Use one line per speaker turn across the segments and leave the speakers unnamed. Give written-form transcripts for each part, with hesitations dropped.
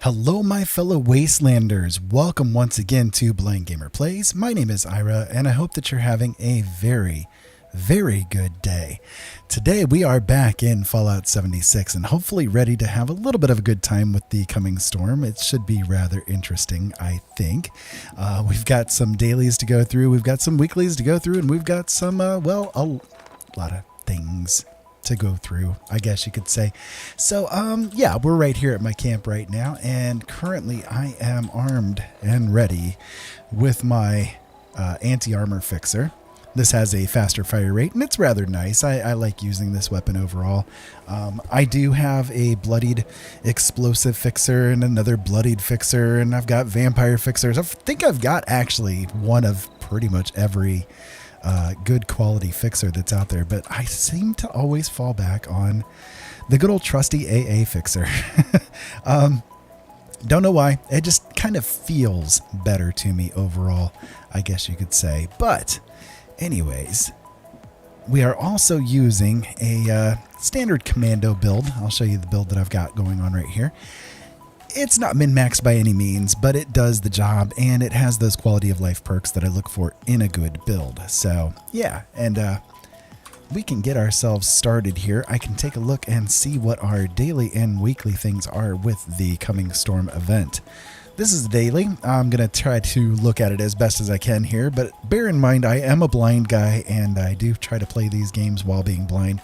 Hello, my fellow Wastelanders. Welcome once again to Blind Gamer Plays. My name is Ira, and I hope that you're having a very good day. Today, we are back in Fallout 76 and hopefully ready to have a little bit of a good time with the coming storm. It should be rather interesting, I think. We've got some dailies to go through, we've got some weeklies to go through, and we've got some, a lot of things to go through, I guess you could say. So, yeah, we're right here at my camp right now, and currently I am armed and ready with my anti-armor fixer. This has a faster fire rate, and it's rather nice. I like using this weapon overall. I do have a bloodied explosive fixer and another bloodied fixer, and I've got vampire fixers. I think I've got actually one of pretty much every good quality fixer that's out there, but I seem to always fall back on the good old trusty AA fixer. Don't know why. It just kind of feels better to me overall, I guess you could say. But anyways, we are also using a standard commando build. I'll show you the build that I've got going on right here. It's not min-maxed by any means, but it does the job, and it has those quality of life perks that I look for in a good build. So yeah, and we can get ourselves started here. I can take a look and see what our daily and weekly things are with the coming storm event. This is daily. I'm going to try to look at it as best as I can here, but bear in mind I am a blind guy, and I do try to play these games while being blind.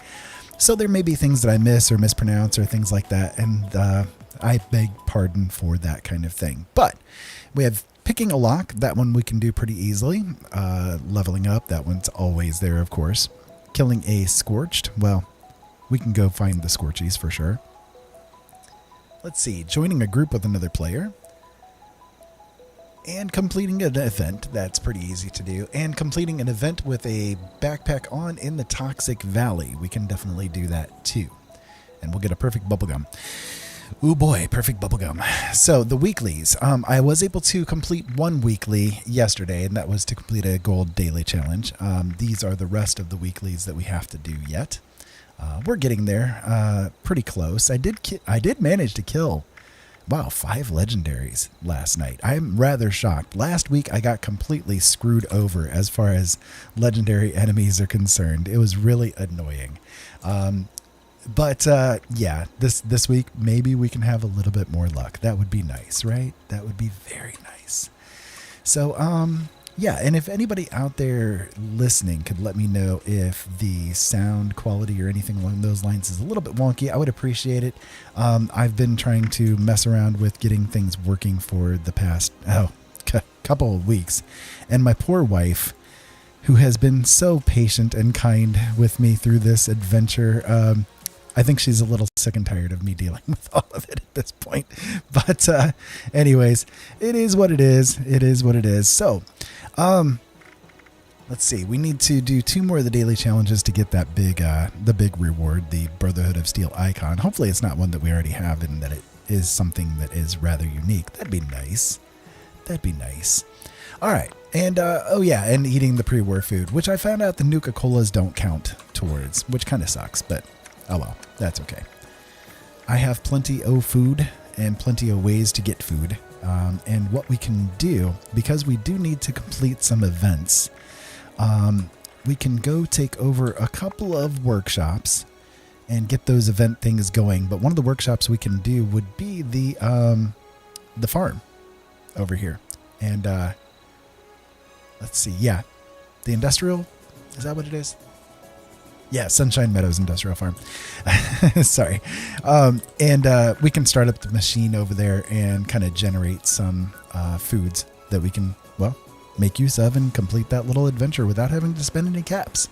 So there may be things that I miss or mispronounce or things like that, and I beg pardon for that kind of thing. But we have picking a lock. That one we can do pretty easily. Leveling up, that one's always there, of course. Killing a scorched, well, we can go find the scorchies for sure. Let's see, joining a group with another player. And completing an event, that's pretty easy to do. And completing an event with a backpack on in the Toxic Valley. We can definitely do that too. And we'll get a perfect bubblegum. Ooh boy, perfect bubblegum. So the weeklies. I was able to complete one weekly yesterday, and that was to complete a gold daily challenge. These are the rest of the weeklies that we have to do yet. We're getting there, pretty close. I did manage to kill, wow, 5 legendaries last night. I'm rather shocked. Last week I got completely screwed over as far as legendary enemies are concerned. It was really annoying. But yeah, this week, maybe we can have a little bit more luck. That would be nice, right? That would be very nice. So, yeah, and if anybody out there listening could let me know if the sound quality or anything along those lines is a little bit wonky, I would appreciate it. I've been trying to mess around with getting things working for the past, couple of weeks. And my poor wife, who has been so patient and kind with me through this adventure, I think she's a little sick and tired of me dealing with all of it at this point. But anyways, it is what it is. It is what it is. So, let's see. We need to do 2 more of the daily challenges to get that big, the big reward, the Brotherhood of Steel icon. Hopefully it's not one that we already have and that it is something that is rather unique. That'd be nice. That'd be nice. All right. And, oh yeah, and eating the pre-war food, which I found out the Nuka-Colas don't count towards, which kind of sucks, but oh well, that's okay. I have plenty of food and plenty of ways to get food. And what we can do, because we do need to complete some events, we can go take over a couple of workshops and get those event things going. But one of the workshops we can do would be the farm over here. And let's see, yeah, the industrial, is that what it is? Yeah, Sunshine Meadows Industrial Farm. Sorry. And we can start up the machine over there and kind of generate some foods that we can, well, make use of and complete that little adventure without having to spend any caps.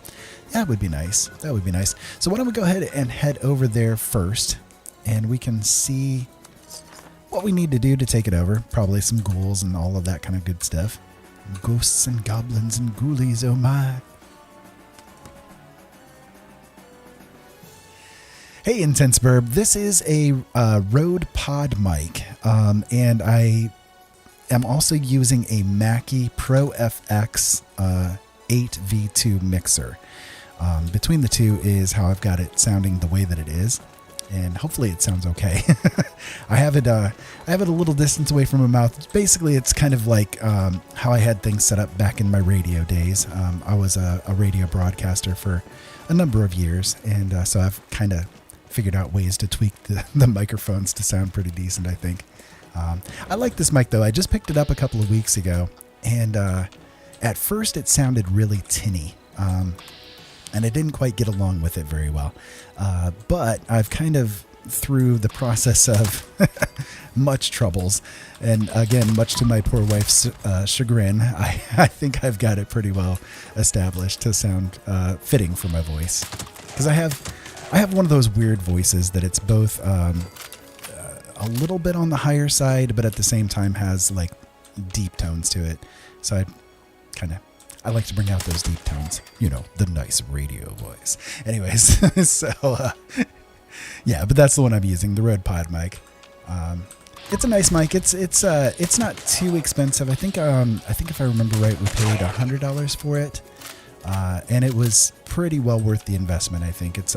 That would be nice. That would be nice. So why don't we go ahead and head over there first, and we can see what we need to do to take it over. Probably some ghouls and all of that kind of good stuff. Ghosts and goblins and ghoulies, oh my. Hey, Intense Burb, this is a Rode Pod mic, and I am also using a Mackie Pro FX 8V2 mixer. Between the two is how I've got it sounding the way that it is. and hopefully it sounds okay. I have it a little distance away from my mouth. Basically, it's kind of like how I had things set up back in my radio days. I was a radio broadcaster for a number of years, and so I've kind of figured out ways to tweak the microphones to sound pretty decent, I think. I like this mic, though. I just picked it up a couple of weeks ago, and at first it sounded really tinny, and I didn't quite get along with it very well. But I've kind of, through the process of much troubles, and again, much to my poor wife's chagrin, I think I've got it pretty well established to sound fitting for my voice. Because I have one of those weird voices that it's both a little bit on the higher side, but at the same time has like deep tones to it. So I like to bring out those deep tones, you know, the nice radio voice. Anyways, so yeah, but that's the one I'm using, the Rode Pod mic. It's a nice mic. It's not too expensive. I think if I remember right, we paid $100 for it. And it was pretty well worth the investment. I think it's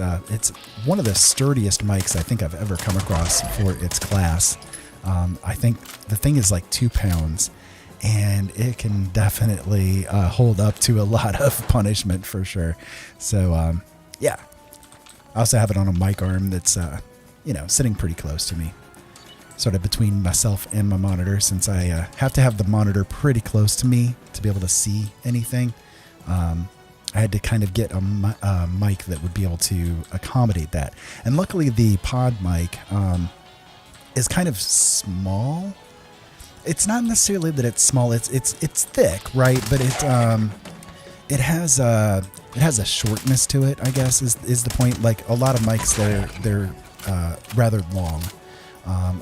one of the sturdiest mics I think I've ever come across for its class. I think the thing is like 2 pounds, and it can definitely hold up to a lot of punishment for sure. So yeah, I also have it on a mic arm that's sitting pretty close to me, sort of between myself and my monitor, since I have to have the monitor pretty close to me to be able to see anything. I had to kind of get a mic that would be able to accommodate that. And luckily the pod mic is kind of small. It's not necessarily that it's small. It's thick, right? But it has a shortness to it, I guess, is the point. Like a lot of mics, they're rather long.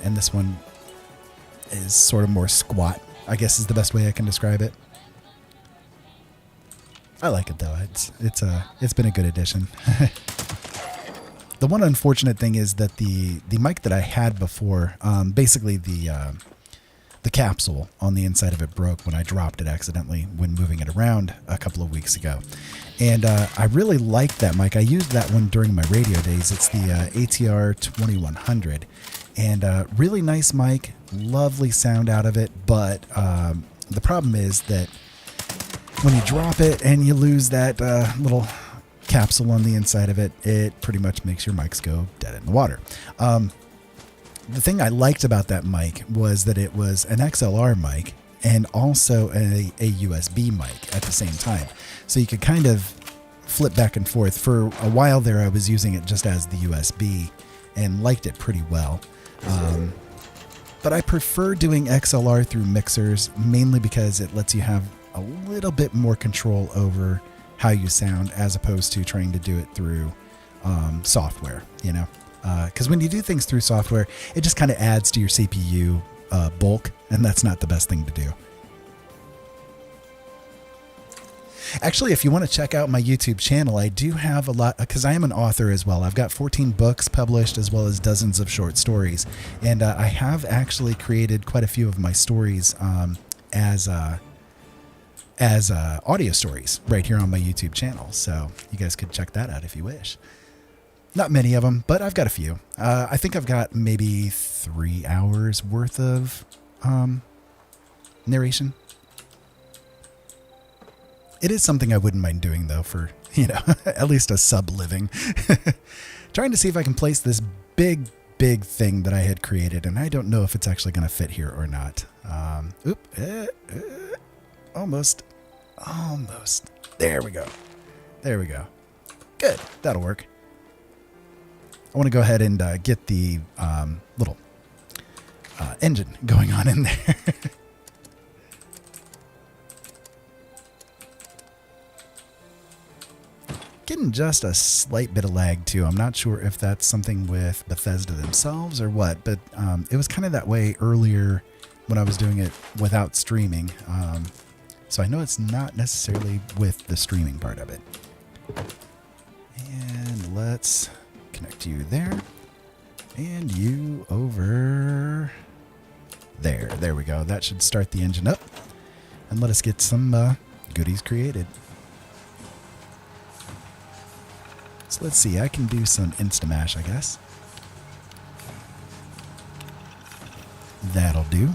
And this one is sort of more squat, I guess is the best way I can describe it. I like it though. It's been a good addition. The one unfortunate thing is that the mic that I had before, basically the capsule on the inside of it broke when I dropped it accidentally when moving it around a couple of weeks ago. And I really liked that mic. I used that one during my radio days. It's the ATR 2100, and really nice mic, lovely sound out of it. But the problem is that when you drop it and you lose that little capsule on the inside of it, it pretty much makes your mics go dead in the water. The thing I liked about that mic was that it was an XLR mic and also a USB mic at the same time. So you could kind of flip back and forth. For a while there, I was using it just as the USB and liked it pretty well. But I prefer doing XLR through mixers, mainly because it lets you have a little bit more control over how you sound as opposed to trying to do it through software, you know? Because when you do things through software, it just kind of adds to your CPU bulk, and that's not the best thing to do. Actually, if you want to check out my YouTube channel, I do have a lot, because I am an author as well. I've got 14 books published as well as dozens of short stories. And I have actually created quite a few of my stories as audio stories right here on my YouTube channel. So you guys could check that out if you wish. Not many of them, but I've got a few. I think I've got maybe 3 hours worth of narration. It is something I wouldn't mind doing, though, for, at least a sub-living. Trying to see if I can place this big thing that I had created, and I don't know if it's actually going to fit here or not. Almost. There we go. Good. That'll work. I want to go ahead and get the little engine going on in there. Getting just a slight bit of lag too. I'm not sure if that's something with Bethesda themselves or what, but it was kind of that way earlier when I was doing it without streaming. So I know it's not necessarily with the streaming part of it. And let's connect you there and you over there. There we go. That should start the engine up and let us get some goodies created. So let's see, I can do some Instamash, I guess. That'll do.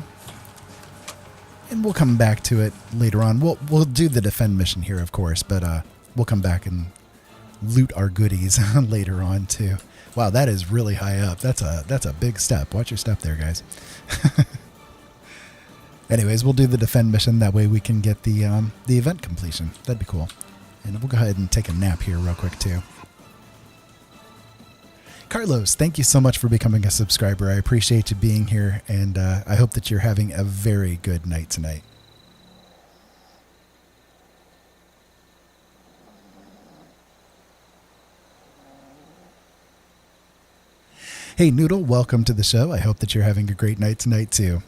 And we'll come back to it later on. We'll do the defend mission here, of course, but we'll come back and loot our goodies later on too. Wow, that is really high up. That's a big step. Watch your step there, guys. Anyways, we'll do the defend mission. That way we can get the event completion. That'd be cool. And we'll go ahead and take a nap here real quick too. Carlos, thank you so much for becoming a subscriber. I appreciate you being here, and I hope that you're having a very good night tonight. Hey, Noodle, welcome to the show. I hope that you're having a great night tonight, too.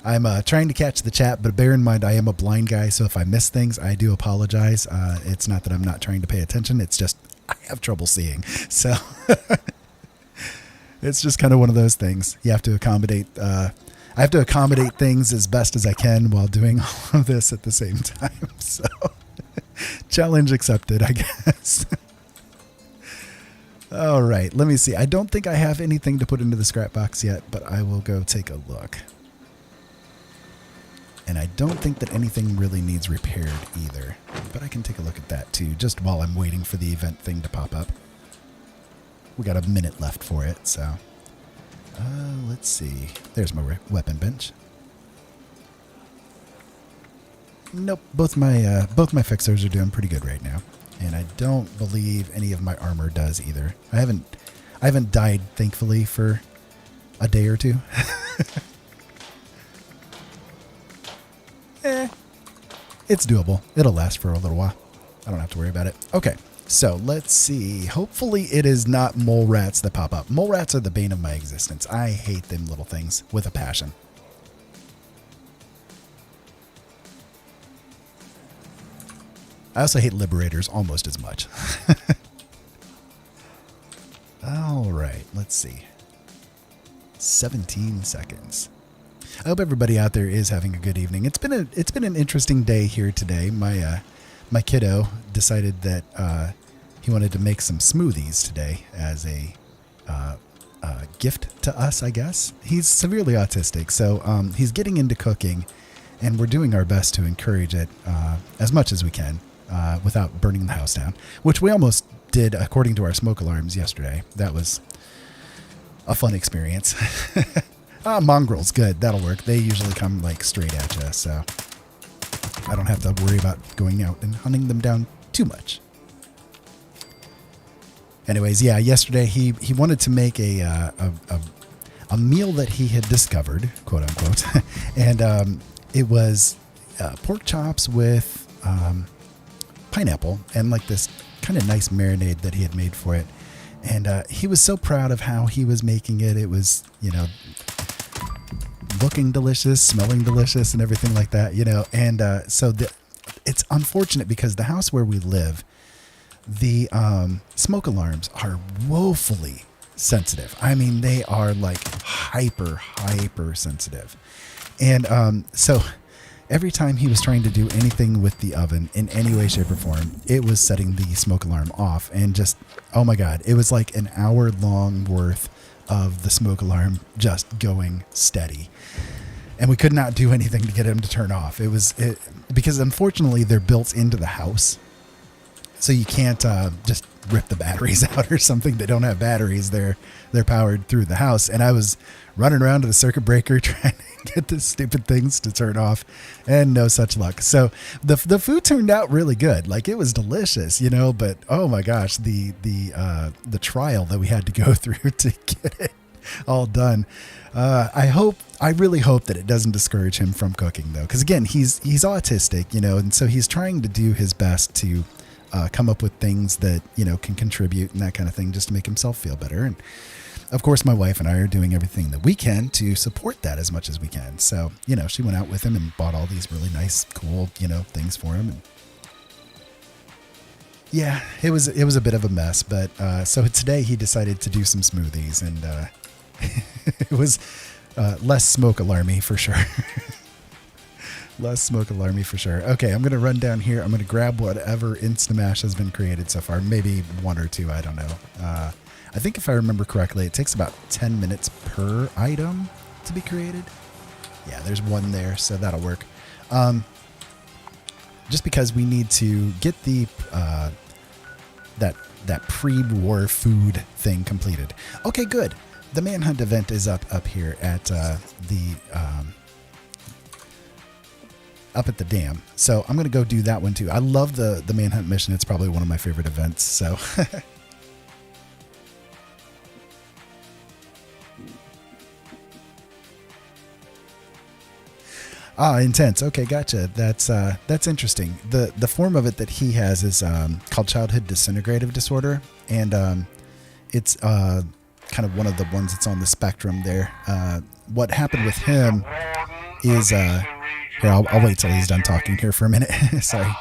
I'm trying to catch the chat, but bear in mind I am a blind guy, so if I miss things, I do apologize. It's not that I'm not trying to pay attention. It's just I have trouble seeing. So it's just kind of one of those things. You have to accommodate. I have to accommodate things as best as I can while doing all of this at the same time. So challenge accepted, I guess. All right, let me see. I don't think I have anything to put into the scrap box yet, but I will go take a look. And I don't think that anything really needs repaired either, but I can take a look at that too, just while I'm waiting for the event thing to pop up. We got a minute left for it, so let's see. There's my weapon bench. Nope, both my fixers are doing pretty good right now, and I don't believe any of my armor does either. I haven't died, thankfully, for a day or two. It's doable. It'll last for a little while. I don't have to worry about it. Okay, so let's see. Hopefully it is not mole rats that pop up. Mole rats are the bane of my existence. I hate them little things with a passion. I also hate liberators almost as much. All right, let's see. 17 seconds. I hope everybody out there is having a good evening. It's been an interesting day here today. My kiddo decided that he wanted to make some smoothies today as a gift to us, I guess. He's severely autistic, so he's getting into cooking, and we're doing our best to encourage it as much as we can without burning the house down, which we almost did according to our smoke alarms yesterday. That was a fun experience. Mongrels, good. That'll work. They usually come like straight at you, so I don't have to worry about going out and hunting them down too much. Anyways, yeah, yesterday he wanted to make a meal that he had discovered, quote unquote, and it was pork chops with pineapple and like this kind of nice marinade that he had made for it. And he was so proud of how he was making it. It was, looking delicious, smelling delicious, and everything like that, And so it's unfortunate because the house where we live, the smoke alarms are woefully sensitive. I mean, they are like hyper sensitive. And so every time he was trying to do anything with the oven in any way, shape, or form, it was setting the smoke alarm off. And just, oh my God, it was like an hour long worth of the smoke alarm just going steady. And we could not do anything to get him to turn off. Because unfortunately they're built into the house. So you can't just rip the batteries out or something. They don't have batteries. They're powered through the house. And I was running around to the circuit breaker trying to get the stupid things to turn off, and no such luck. So the food turned out really good. Like, it was delicious, but oh my gosh, the trial that we had to go through to get it all done. I really hope that it doesn't discourage him from cooking, though, because again, he's autistic, and so he's trying to do his best to come up with things that can contribute and that kind of thing, just to make himself feel better. And of course, my wife and I are doing everything that we can to support that as much as we can. So, she went out with him and bought all these really nice, cool, things for him. And yeah, it was a bit of a mess, but so today he decided to do some smoothies, and it was less smoke alarmy for sure. Less smoke alarmy for sure. Okay, I'm going to run down here. I'm going to grab whatever Instamash has been created so far. Maybe one or two, I don't know. I think if I remember correctly, it takes about 10 minutes per item to be created. Yeah, there's one there, so that'll work. Just because we need to get the that pre-war food thing completed. Okay, good. The manhunt event is up here at up at the dam. So I'm going to go do that one too. I love the manhunt mission. It's probably one of my favorite events. So intense. Okay, gotcha. That's interesting. The form of it that he has is called childhood disintegrative disorder, and it's kind of one of the ones that's on the spectrum there. What happened with him is here. I'll wait till he's done talking here for a minute. Sorry.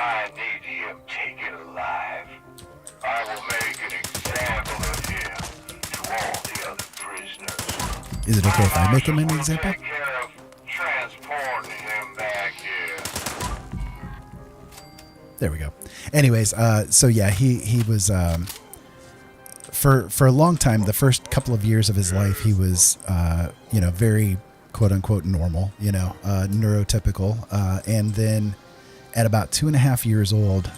I need him taken alive. I will make an example of him to all the other prisoners.
Is it okay if I make him an example?
Take care of transporting him back here.
There we go. Anyways, so yeah, he was for a long time, the first couple of years of his life, he was very quote unquote normal, neurotypical, and then at about 2.5 years old,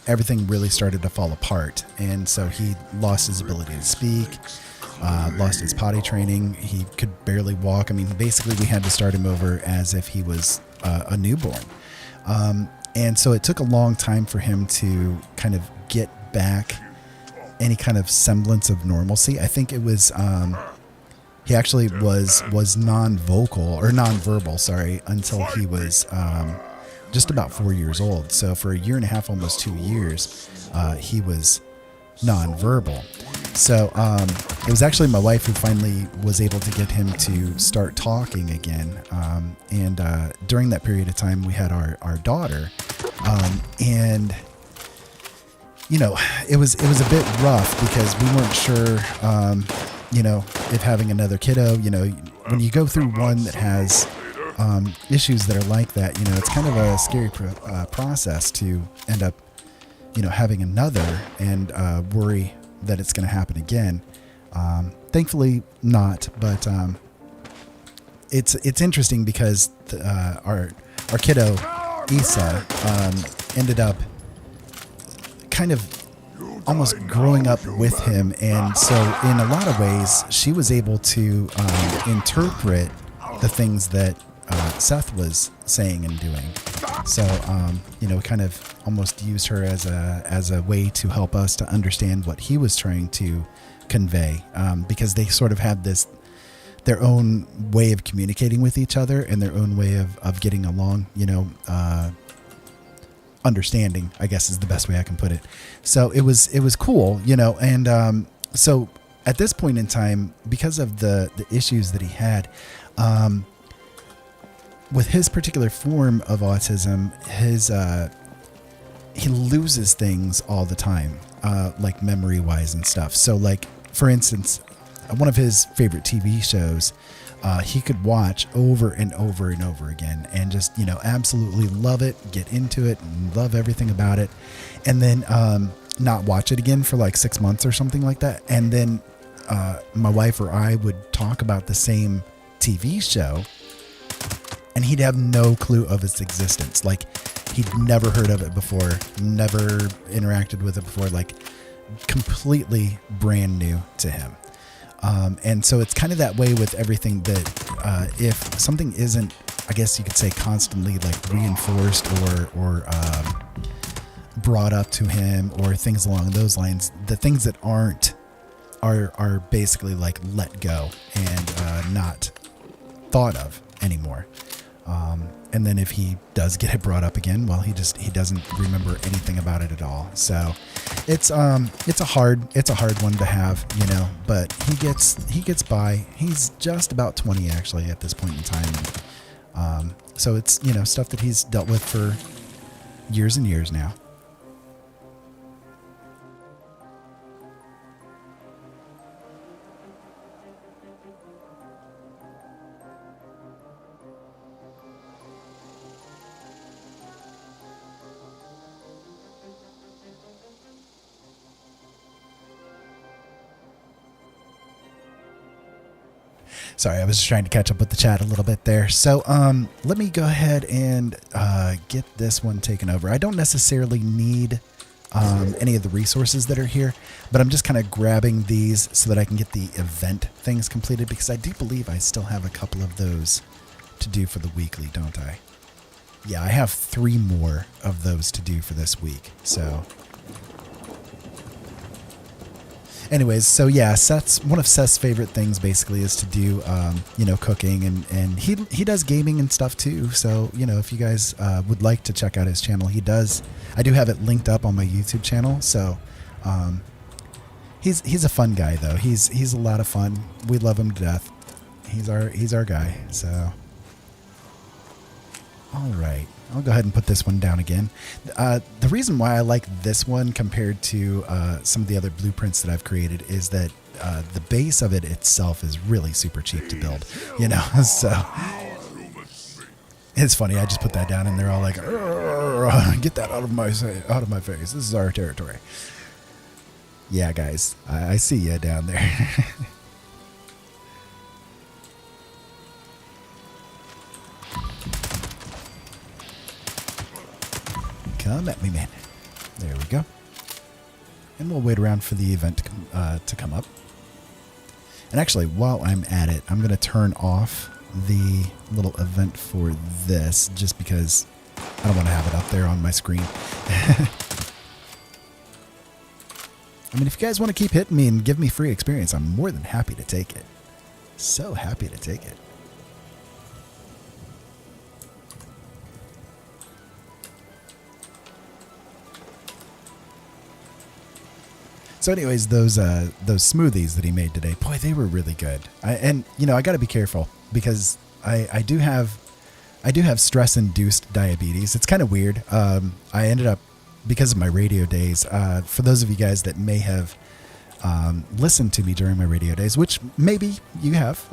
everything really started to fall apart. And so he lost his ability to speak, lost his potty training. He could barely walk. I mean, basically we had to start him over as if he was a newborn. And so it took a long time for him to kind of get back any kind of semblance of normalcy. I think it was, he actually was non-vocal or non-verbal, sorry, until he was, just about 4 years old. So for 1.5 years, almost 2 years, he was nonverbal. So it was actually my wife who finally was able to get him to start talking again. And during that period of time, we had our daughter, and it was a bit rough because we weren't sure, if having another kiddo, when you go through one that has issues that are like that, it's kind of a scary process to end up, having another and worry that it's going to happen again. Thankfully not, but it's interesting because our kiddo Issa ended up kind of almost growing up with him, and so in a lot of ways she was able to interpret the things that Seth was saying and doing. So kind of almost used her as a way to help us to understand what he was trying to convey, because they sort of had their own way of communicating with each other and their own way of getting along, understanding, I guess is the best way I can put it. So it was cool, and so at this point in time, because of the issues that he had, with his particular form of autism, he loses things all the time, like memory wise and stuff. So like, for instance, one of his favorite TV shows, he could watch over and over and over again and just, absolutely love it, get into it and love everything about it. And then, not watch it again for like 6 months or something like that. And then, my wife or I would talk about the same TV show, and he'd have no clue of its existence. Like, he'd never heard of it before, never interacted with it before, like completely brand new to him. And so it's kind of that way with everything that, if something isn't, I guess you could say, constantly like reinforced or brought up to him or things along those lines, the things that aren't are basically like let go and not thought of anymore. And then if he does get it brought up again, well, he doesn't remember anything about it at all. So it's a hard one to have, but he gets by. He's just about 20 actually at this point in time. So it's, stuff that he's dealt with for years and years now. Sorry, I was just trying to catch up with the chat a little bit there. So let me go ahead and get this one taken over. I don't necessarily need any of the resources that are here, but I'm just kind of grabbing these so that I can get the event things completed, because I do believe I still have a couple of those to do for the weekly, don't I? Yeah, I have 3 more of those to do for this week. So anyways, so yeah, one of Seth's favorite things basically is to do, cooking, and he does gaming and stuff too. So, if you guys would like to check out his channel, I do have it linked up on my YouTube channel. So, he's a fun guy though. He's a lot of fun. We love him to death. He's our guy. So, all right. I'll go ahead and put this one down again. The reason why I like this one compared to some of the other blueprints that I've created is that the base of it itself is really super cheap to build, so it's funny. I just put that down and they're all like, get that out of my face. This is our territory. Yeah, guys, I see you down there. Come at me, man. There we go. And we'll wait around for the event to come up. And actually, while I'm at it, I'm going to turn off the little event for this, just because I don't want to have it up there on my screen. I mean, if you guys want to keep hitting me and give me free experience, I'm more than happy to take it. So happy to take it. So anyways, those smoothies that he made today, boy, they were really good. I got to be careful because I do have stress-induced diabetes. It's kind of weird. I ended up, because of my radio days, for those of you guys that may have listened to me during my radio days, which maybe you have.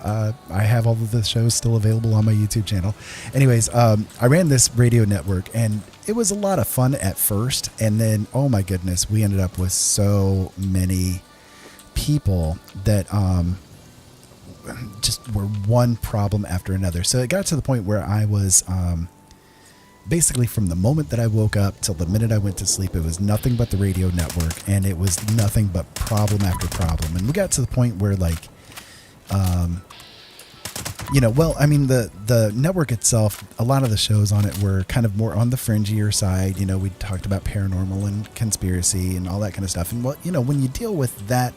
I have all of the shows still available on my YouTube channel. Anyways, I ran this radio network, and it was a lot of fun at first, and then, oh my goodness, we ended up with so many people that just were one problem after another. So it got to the point where I was basically, from the moment that I woke up till the minute I went to sleep, it was nothing but the radio network, and it was nothing but problem after problem. And we got to the point where, like, the network itself, a lot of the shows on it were kind of more on the fringier side. We talked about paranormal and conspiracy and all that kind of stuff. And when you deal with that,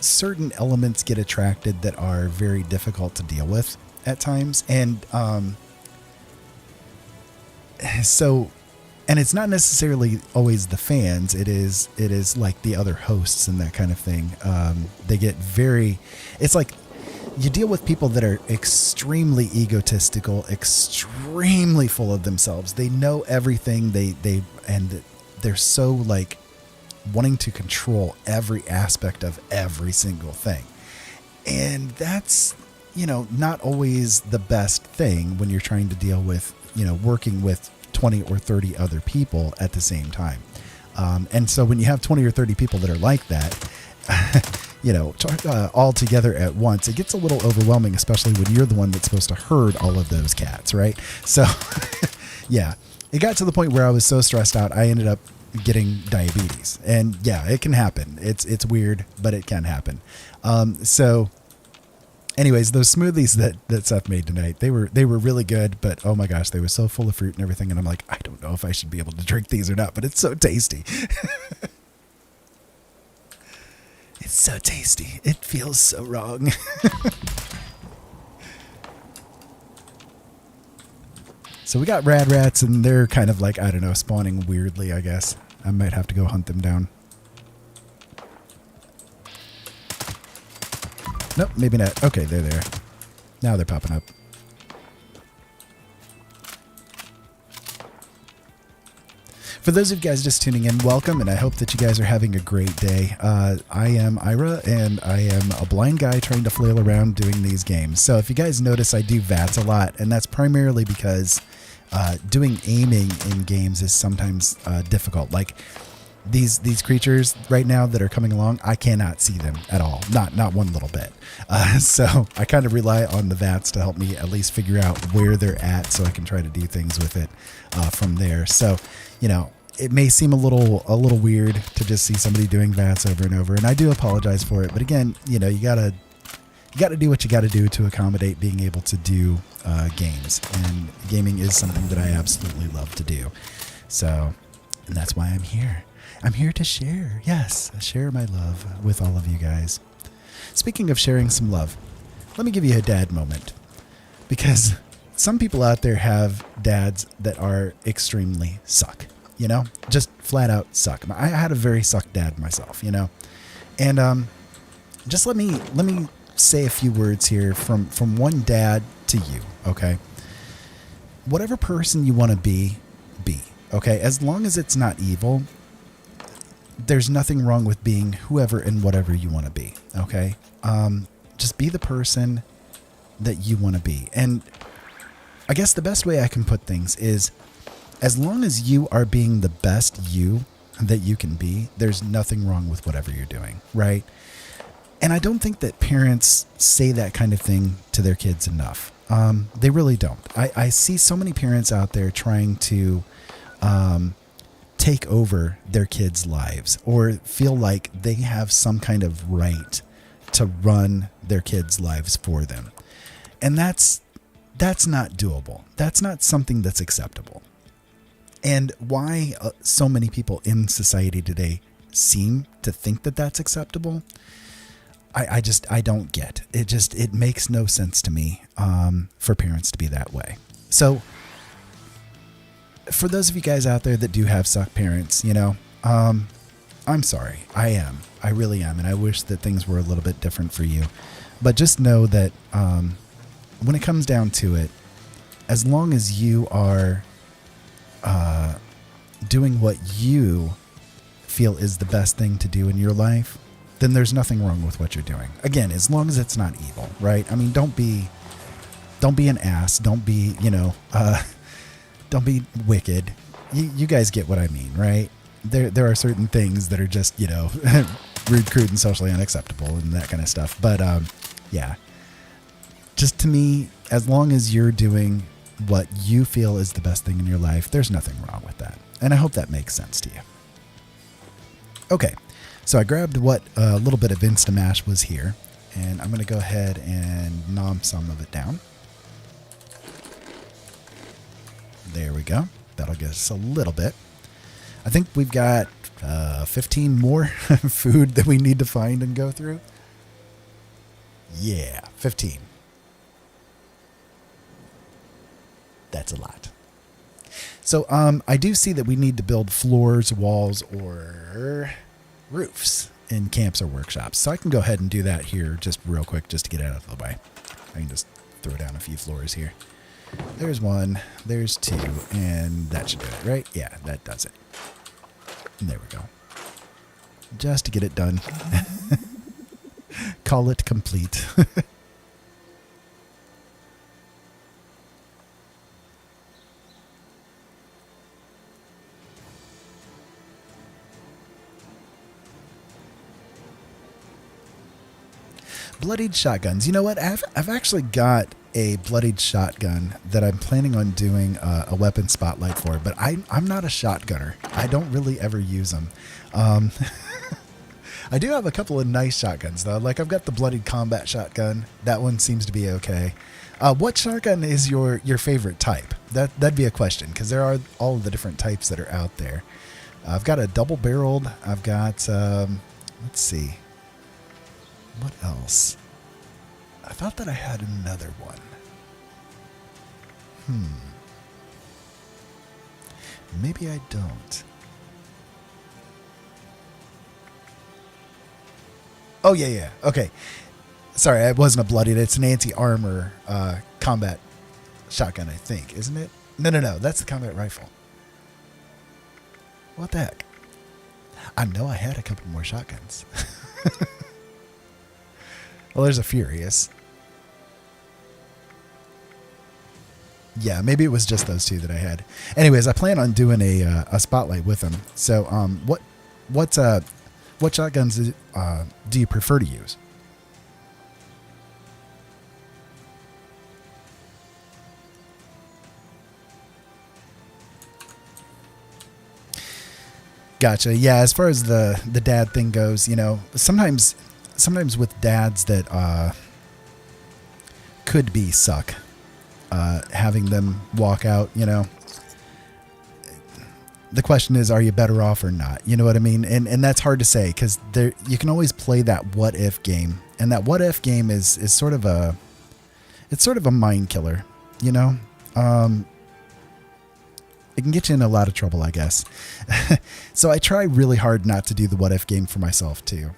certain elements get attracted that are very difficult to deal with at times. And and it's not necessarily always the fans. It is like the other hosts and that kind of thing. They get it's like you deal with people that are extremely egotistical, extremely full of themselves. They know everything. They're so like wanting to control every aspect of every single thing. And that's, not always the best thing when you're trying to deal with, working with 20 or 30 other people at the same time. And so when you have 20 or 30 people that are like that, all together at once, it gets a little overwhelming, especially when you're the one that's supposed to herd all of those cats, right? So, yeah, it got to the point where I was so stressed out, I ended up getting diabetes. And yeah, it can happen. It's weird, but it can happen. So anyways, those smoothies that Seth made tonight, they were really good, but oh my gosh, they were so full of fruit and everything. And I'm like, I don't know if I should be able to drink these or not, but it's so tasty. It's so tasty. It feels so wrong. So we got rad rats, and they're kind of like, I don't know, spawning weirdly, I guess. I might have to go hunt them down. Nope, maybe not. Okay, they're there. Now they're popping up. For those of you guys just tuning in, welcome, and I hope that you guys are having a great day. I am Ira, and I am a blind guy trying to flail around doing these games. So if you guys notice, I do VATS a lot, and that's primarily because doing aiming in games is sometimes difficult. Like, these creatures right now that are coming along, I cannot see them at all. Not one little bit. So I kind of rely on the VATS to help me at least figure out where they're at so I can try to do things with it from there. So, you know, it may seem a little weird to just see somebody doing VATS over and over, and I do apologize for it. But again, you know, you gotta do what you gotta do to accommodate being able to do games, and gaming is something that I absolutely love to do. So, and that's why I'm here. I'm here to share. Yes, share my love with all of you guys. Speaking of sharing some love, let me give you a dad moment, because some people out there have dads that are extremely suck. You know, just flat out suck. I had a very suck dad myself, you know, and just let me say a few words here from one dad to you. Okay, whatever person you want to be. Okay, as long as it's not evil, there's nothing wrong with being whoever and whatever you want to be. Okay, just be the person that you want to be, and I guess the best way I can put things is, as long as you are being the best you that you can be, there's nothing wrong with whatever you're doing, right? And I don't think that parents say that kind of thing to their kids enough. They really don't. I see so many parents out there trying to take over their kids' lives, or feel like they have some kind of right to run their kids' lives for them. And that's not doable. That's not something that's acceptable. And why so many people in society today seem to think that that's acceptable, I don't get. It makes no sense to me for parents to be that way. So for those of you guys out there that do have suck parents, you know, I'm sorry. I really am. And I wish that things were a little bit different for you. But just know that when it comes down to it, as long as you are doing what you feel is the best thing to do in your life, then there's nothing wrong with what you're doing. Again, as long as it's not evil, right? I mean, don't be an ass. Don't be, you know, don't be wicked. You guys get what I mean, right? There are certain things that are just, you know, rude, crude, and socially unacceptable and that kind of stuff. But yeah, just to me, as long as you're doing what you feel is the best thing in your life, there's nothing wrong with that. And I hope that makes sense to you. Okay, so I grabbed what a little bit of Instamash was here, and I'm going to go ahead and nom some of it down. There we go. That'll get us a little bit. I think we've got 15 more food that we need to find and go through. Yeah, 15. That's a lot. So I do see that we need to build floors, walls, or roofs in camps or workshops. So I can go ahead and do that here just real quick, just to get it out of the way. I can just throw down a few floors here. There's one, there's two, and that should do it, right? Yeah, that does it. And there we go. Just to get it done. Call it complete. Bloodied shotguns. You know what? I've actually got a bloodied shotgun that I'm planning on doing a weapon spotlight for, but I'm not a shotgunner. I don't really ever use them. I do have a couple of nice shotguns though. Like I've got the bloodied combat shotgun. That one seems to be okay. What shotgun is your favorite type? That'd be a question, because there are all of the different types that are out there. I've got a double barreled. I've got let's see. What else? I thought that I had another one. Maybe I don't. Oh, yeah. Okay. Sorry, it wasn't a bloodied. It's an anti-armor combat shotgun, I think. Isn't it? No. That's the combat rifle. What the heck? I know I had a couple more shotguns. Well, there's a Furious. Yeah, maybe it was just those two that I had. Anyways, I plan on doing a spotlight with them. So, what shotguns do you prefer to use? Gotcha. Yeah, as far as the dad thing goes, sometimes with dads that could be suck, having them walk out, the question is, are you better off or not? You know what I mean? And that's hard to say, because you can always play that what if game, and that what if game is sort of a mind killer, it can get you in a lot of trouble, I guess. So I try really hard not to do the what if game for myself too,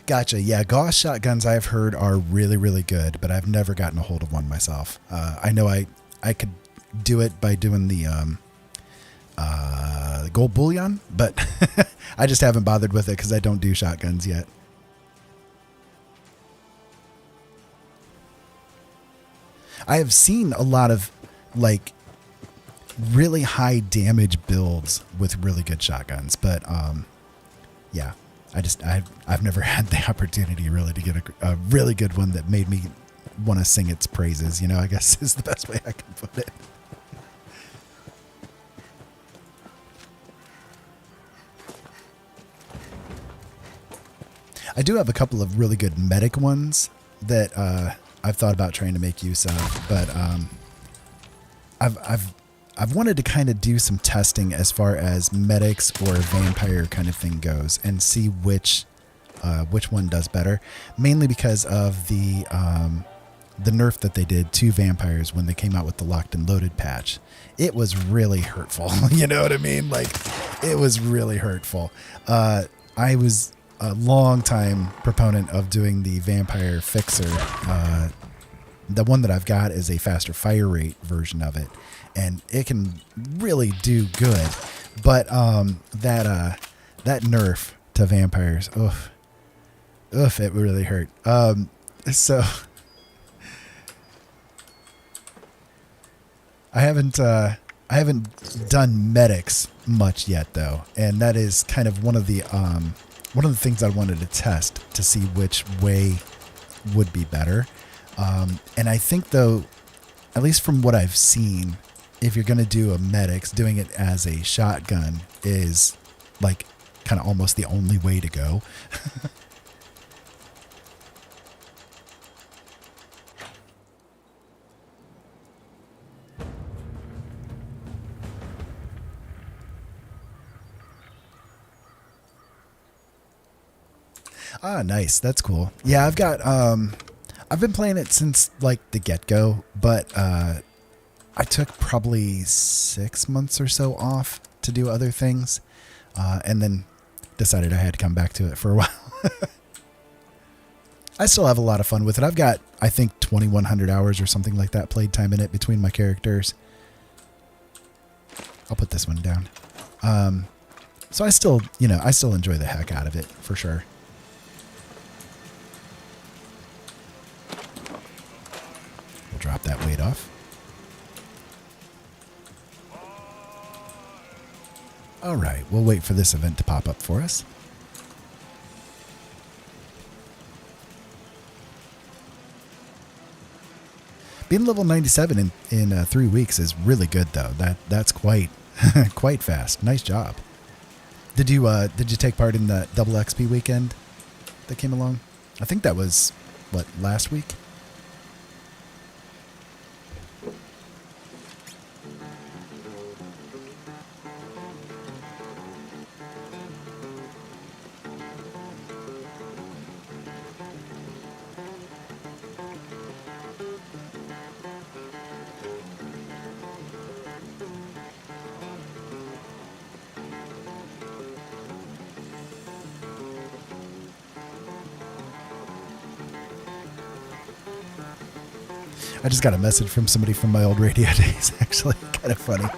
Gotcha. Yeah, Gauss shotguns I've heard are really, really good, but I've never gotten a hold of one myself. I know I could do it by doing the gold bullion, but I just haven't bothered with it because I don't do shotguns yet. I have seen a lot of really high damage builds with really good shotguns, but yeah, I've never had the opportunity really to get a really good one that made me want to sing its praises, I guess is the best way I can put it. I do have a couple of really good medic ones that I've thought about trying to make use of, but I've wanted to kind of do some testing as far as medics or vampire kind of thing goes, and see which one does better. Mainly because of the nerf that they did to vampires when they came out with the locked and loaded patch. It was really hurtful. You know what I mean? It was really hurtful. I was a long time proponent of doing the vampire fixer. The one that I've got is a faster fire rate version of it, and it can really do good. But that nerf to vampires, it really hurt. So I haven't done medics much yet though, and that is kind of one of the things I wanted to test to see which way would be better. And I think though, at least from what I've seen, if you're going to do a medics, doing it as a shotgun is kind of almost the only way to go. Ah, nice. That's cool. Yeah, I've been playing it since the get-go, but I took probably 6 months or so off to do other things, and then decided I had to come back to it for a while. I still have a lot of fun with it. I've got, I think, 2,100 hours or something like that played time in it between my characters. I'll put this one down. So I still enjoy the heck out of it, for sure. We'll drop that weight off. All right, we'll wait for this event to pop up for us. Being level 97 in 3 weeks is really good, though. That's quite quite fast. Nice job. Did you take part in the double XP weekend that came along? I think that was last week. I just got a message from somebody from my old radio days, actually. Kind of funny.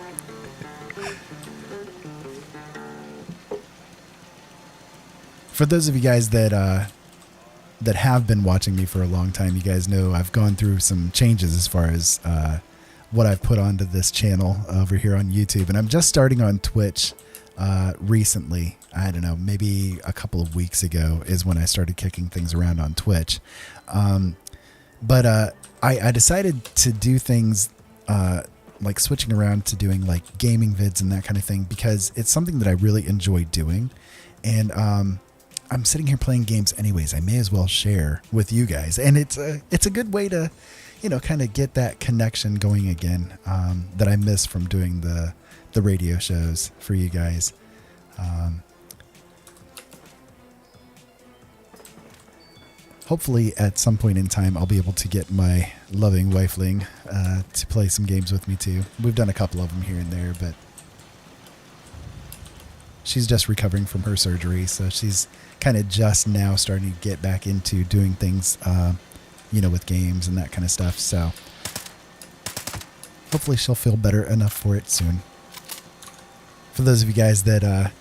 For those of you guys that that have been watching me for a long time, you guys know I've gone through some changes as far as what I've put onto this channel over here on YouTube. And I'm just starting on Twitch recently. I don't know, maybe a couple of weeks ago is when I started kicking things around on Twitch. But I decided to do things like switching around to doing like gaming vids and that kind of thing, because it's something that I really enjoy doing. And I'm sitting here playing games anyways. I may as well share with you guys. And it's a good way to, you know, kind of get that connection going again that I miss from doing the radio shows for you guys. Hopefully at some point in time, I'll be able to get my loving wifeling to play some games with me too. We've done a couple of them here and there, but she's just recovering from her surgery. So she's kind of just now starting to get back into doing things, you know, with games and that kind of stuff. So hopefully she'll feel better enough for it soon. For those of you guys that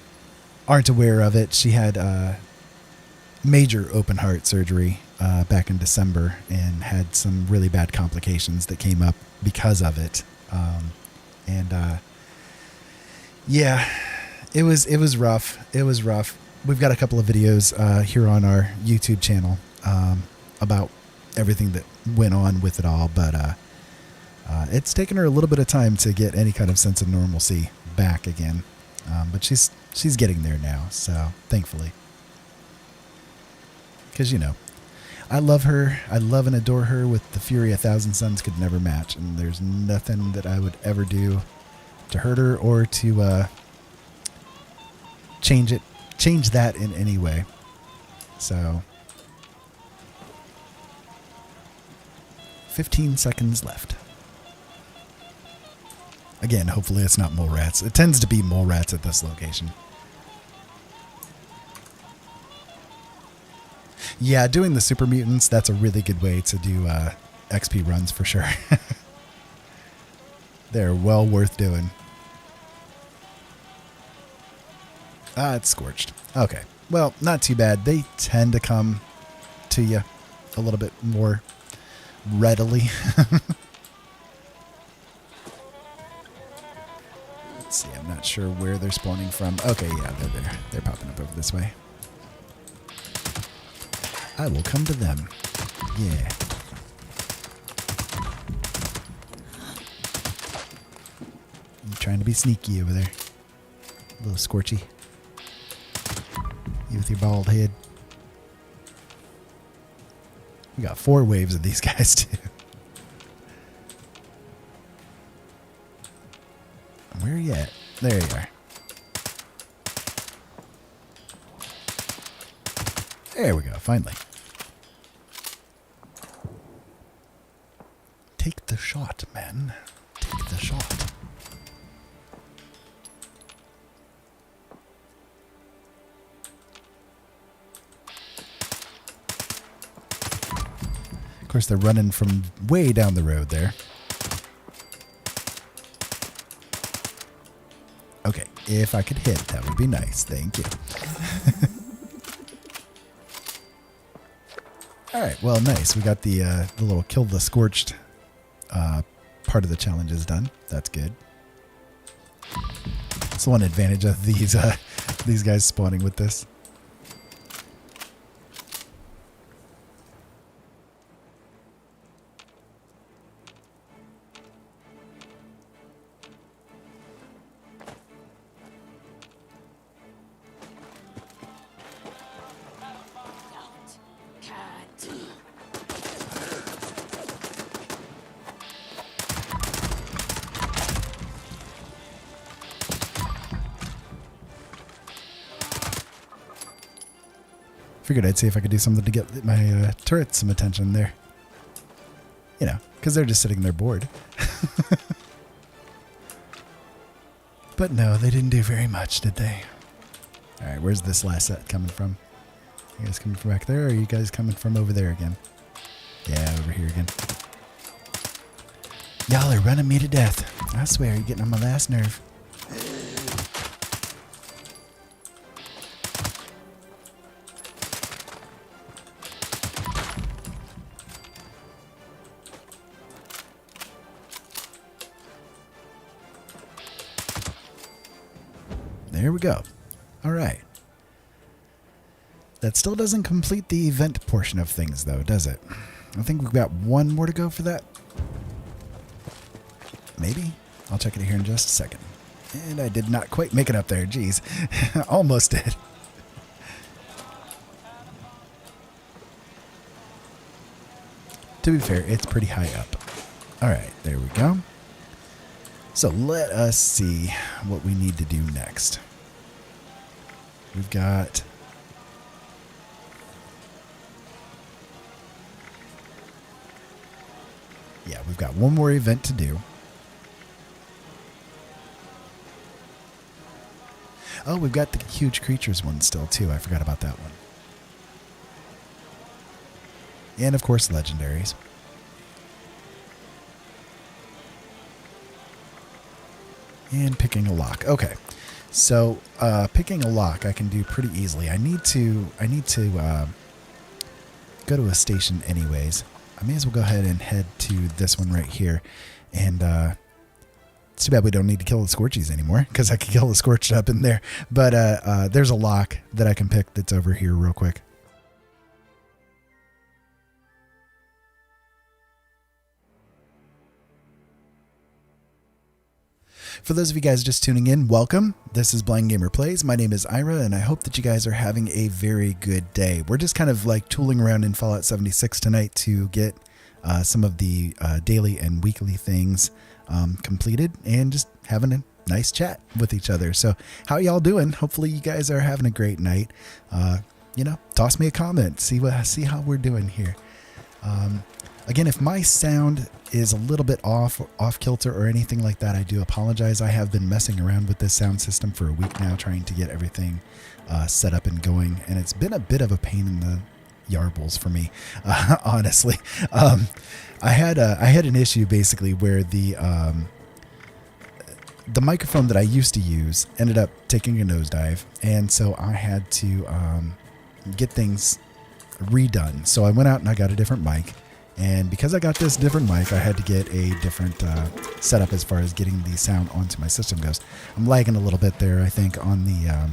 aren't aware of it, she had major open heart surgery back in December and had some really bad complications that came up because of it. Yeah, it was rough. It was rough. We've got a couple of videos here on our YouTube channel about everything that went on with it all, but it's taken her a little bit of time to get any kind of sense of normalcy back again. But she's getting there now, so thankfully. Because, you know, I love her. I love and adore her with the fury 1,000 suns could never match. And there's nothing that I would ever do to hurt her or to change that in any way. So 15 seconds left. Again, hopefully it's not mole rats. It tends to be mole rats at this location. Yeah, doing the super mutants, that's a really good way to do XP runs for sure. They're well worth doing. It's scorched. Okay. Well, not too bad. They tend to come to you a little bit more readily. Let's see. I'm not sure where they're spawning from. Okay, yeah, they're there. They're popping up over this way. I will come to them. Yeah. You trying to be sneaky over there. A little scorchy. You with your bald head. We got 4 waves of these guys too. Where are you at? There you are. There we go, finally. Take the shot, man. Take the shot. Of course, they're running from way down the road there. Okay, if I could hit, that would be nice. Thank you. All right, well, nice. We got the little kill the scorched part of the challenge is done. That's good. That's the one advantage of these guys spawning with this. Figured I'd see if I could do something to get my turrets some attention there. You know, because they're just sitting there bored. But no, they didn't do very much, did they? Alright, where's this last set coming from? You guys coming from back there, or are you guys coming from over there again? Yeah, over here again. Y'all are running me to death. I swear, you're getting on my last nerve. There we go. All right. That still doesn't complete the event portion of things, though, does it? I think we've got one more to go for that. Maybe. I'll check it here in just a second. And I did not quite make it up there. Jeez. Almost did. To be fair, it's pretty high up. All right, there we go. So let us see what we need to do next. We've got... Yeah, we've got one more event to do. Oh, we've got the huge creatures one still, too. I forgot about that one. And, of course, legendaries. And picking a lock. Okay. So, picking a lock I can do pretty easily. I need to go to a station anyways. I may as well go ahead and head to this one right here. And it's too bad we don't need to kill the Scorchies anymore, because I could kill the Scorched up in there. But there's a lock that I can pick that's over here real quick. For those of you guys just tuning in, welcome. This is Blind Gamer Plays. My name is Ira, and I hope that you guys are having a very good day. We're just kind of like tooling around in Fallout 76 tonight to get some of the daily and weekly things completed and just having a nice chat with each other. So how y'all doing? Hopefully you guys are having a great night. Toss me a comment. See how we're doing here. Again, if my sound is a little bit off kilter or anything like that, I do apologize. I have been messing around with this sound system for a week now, trying to get everything set up and going, and it's been a bit of a pain in the yarbles for me, honestly. I had an issue basically where the microphone that I used to use ended up taking a nosedive, and so I had to get things redone. So I went out and I got a different mic. And because I got this different mic, I had to get a different setup as far as getting the sound onto my system goes. I'm lagging a little bit there, I think, on the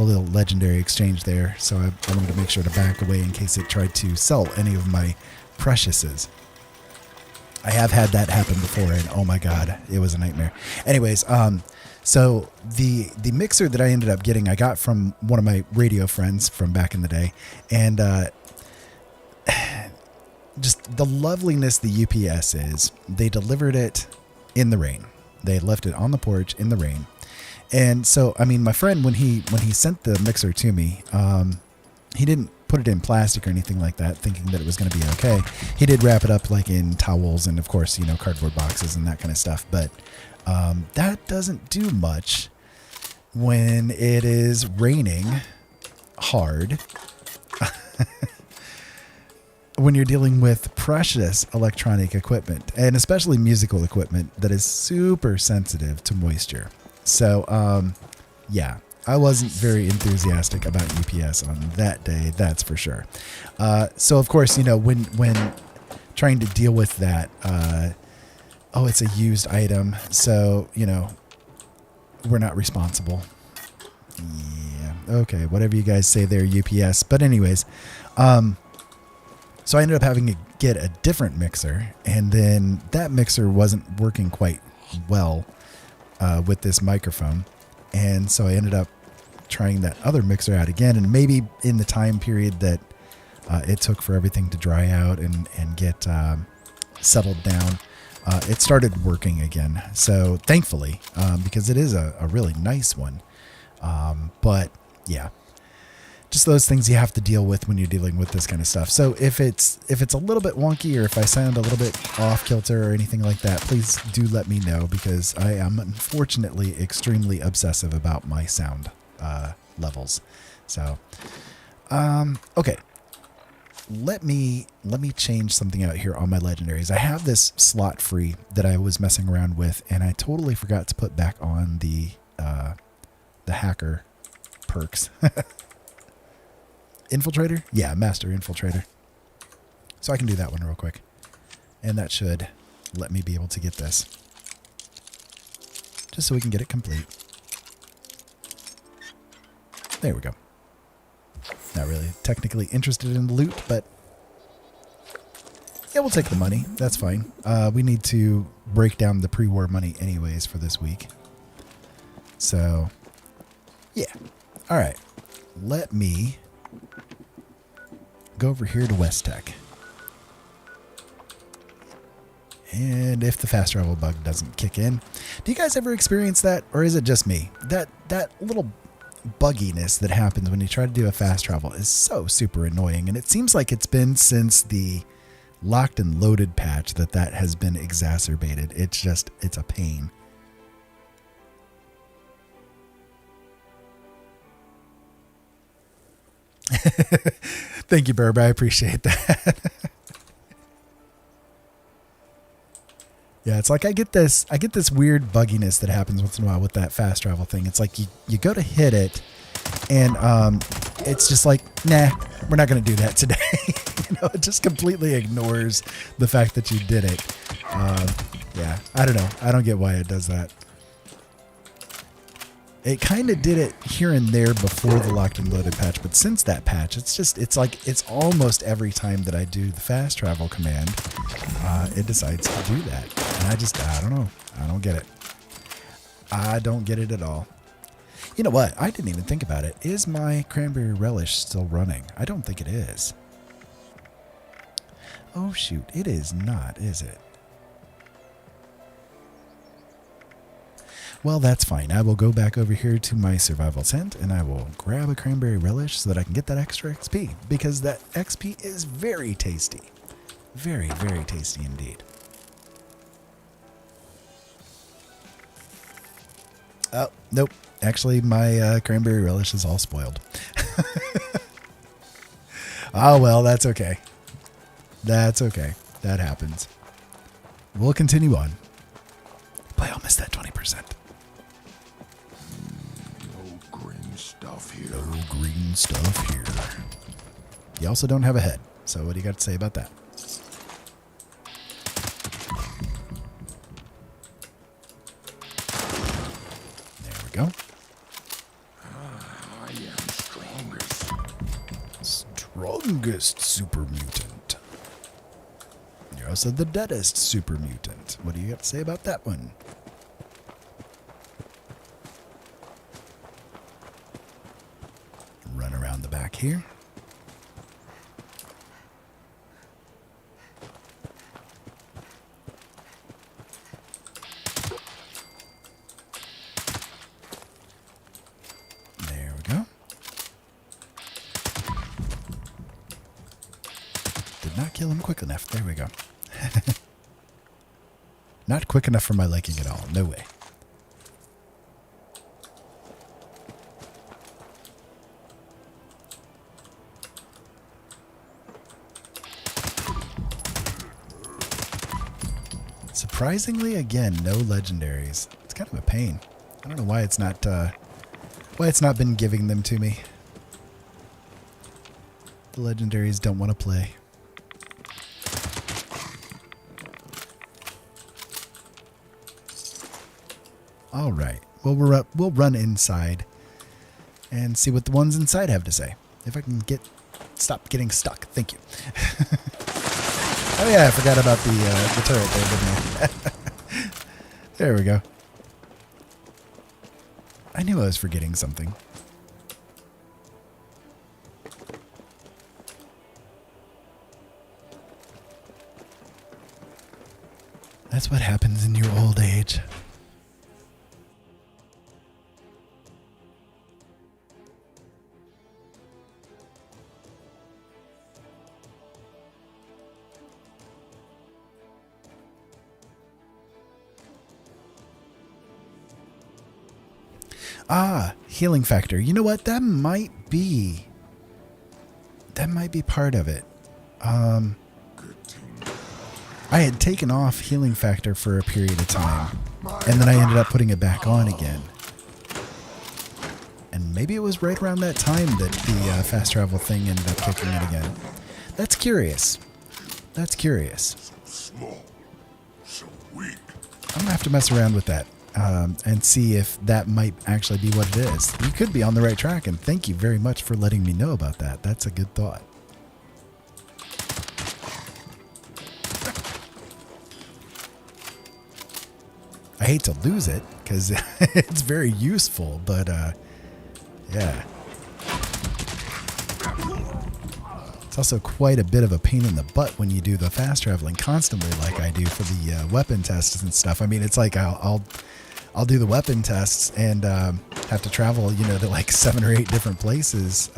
little legendary exchange there. So I wanted to make sure to back away in case it tried to sell any of my preciouses. I have had that happen before, and oh my god, it was a nightmare. Anyways, so the mixer that I ended up getting, I got from one of my radio friends from back in the day, and just the loveliness the UPS is, they delivered it in the rain. They left it on the porch in the rain. And so, I mean, my friend, when he sent the mixer to me, he didn't put it in plastic or anything like that, thinking that it was going to be okay. He did wrap it up like in towels and, of course, cardboard boxes and that kind of stuff. But that doesn't do much when it is raining hard. When you're dealing with precious electronic equipment, and especially musical equipment that is super sensitive to moisture. So, yeah, I wasn't very enthusiastic about UPS on that day, that's for sure. So, of course, when trying to deal with that, it's a used item, so, we're not responsible. Yeah, okay, whatever you guys say there, UPS. But anyways, so I ended up having to get a different mixer, and then that mixer wasn't working quite well with this microphone, and so I ended up trying that other mixer out again, and maybe in the time period that it took for everything to dry out and get settled down, it started working again. So thankfully, because it is a really nice one, but yeah. Just those things you have to deal with when you're dealing with this kind of stuff. So if it's a little bit wonky, or if I sound a little bit off kilter or anything like that, please do let me know, because I am unfortunately extremely obsessive about my sound levels. So, okay. Let me change something out here on my legendaries. I have this slot free that I was messing around with, and I totally forgot to put back on the hacker perks. Infiltrator? Yeah, Master Infiltrator. So I can do that one real quick. And that should let me be able to get this. Just so we can get it complete. There we go. Not really technically interested in the loot, but yeah, we'll take the money. That's fine. We need to break down the pre-war money anyways for this week. So, yeah. All right. Let me go over here to West Tech. And if the fast travel bug doesn't kick in, do you guys ever experience that? Or is it just me? That little bugginess that happens when you try to do a fast travel is so super annoying. And it seems like it's been since the locked and loaded patch that has been exacerbated. It's a pain. Thank you, Burb. I appreciate that. Yeah, it's like I get this weird bugginess that happens once in a while with that fast travel thing. It's like you go to hit it, and it's just like, nah, we're not going to do that today. It just completely ignores the fact that you did it. Yeah, I don't know. I don't get why it does that. It kind of did it here and there before the locked and loaded patch, but since that patch, it's almost every time that I do the fast travel command, it decides to do that. And I don't know. I don't get it. I don't get it at all. You know what? I didn't even think about it. Is my cranberry relish still running? I don't think it is. Oh shoot, it is not, is it? Well, that's fine. I will go back over here to my survival tent and I will grab a cranberry relish so that I can get that extra XP, because that XP is very tasty. Very, very tasty indeed. Oh, nope. Actually, my cranberry relish is all spoiled. Oh, well, that's okay. That's okay. That happens. We'll continue on. Boy, I'll miss that 20%.
No green stuff here.
No green stuff here. You also don't have a head. So what do you got to say about that? There we go.
I am strongest.
Strongest super mutant. You're also the deadest super mutant. What do you got to say about that one? Run around the back here. There we go. Did not kill him quick enough. There we go. Not quick enough for my liking at all. No way. Surprisingly, again, no legendaries. It's kind of a pain. I don't know why it's not been giving them to me. The legendaries don't want to play. All right. Well, we'll run inside and see what the ones inside have to say. If I can stop getting stuck. Thank you. Oh yeah, I forgot about the turret there, didn't I? There we go. I knew I was forgetting something. That's what happens in your old age. Ah, healing factor. You know what? That might be part of it. I had taken off healing factor for a period of time, and then I ended up putting it back on again. And maybe it was right around that time that the fast travel thing ended up kicking in again. That's curious. That's curious.
So small, so weak.
I'm gonna have to mess around with that. and see if that might actually be what it is. You could be on the right track, and thank you very much for letting me know about that. That's a good thought. I hate to lose it because it's very useful, but yeah. It's also quite a bit of a pain in the butt when you do the fast traveling constantly like I do for the weapon tests and stuff. I mean, it's like I'll do the weapon tests and have to travel, you know, to like 7 or 8 different places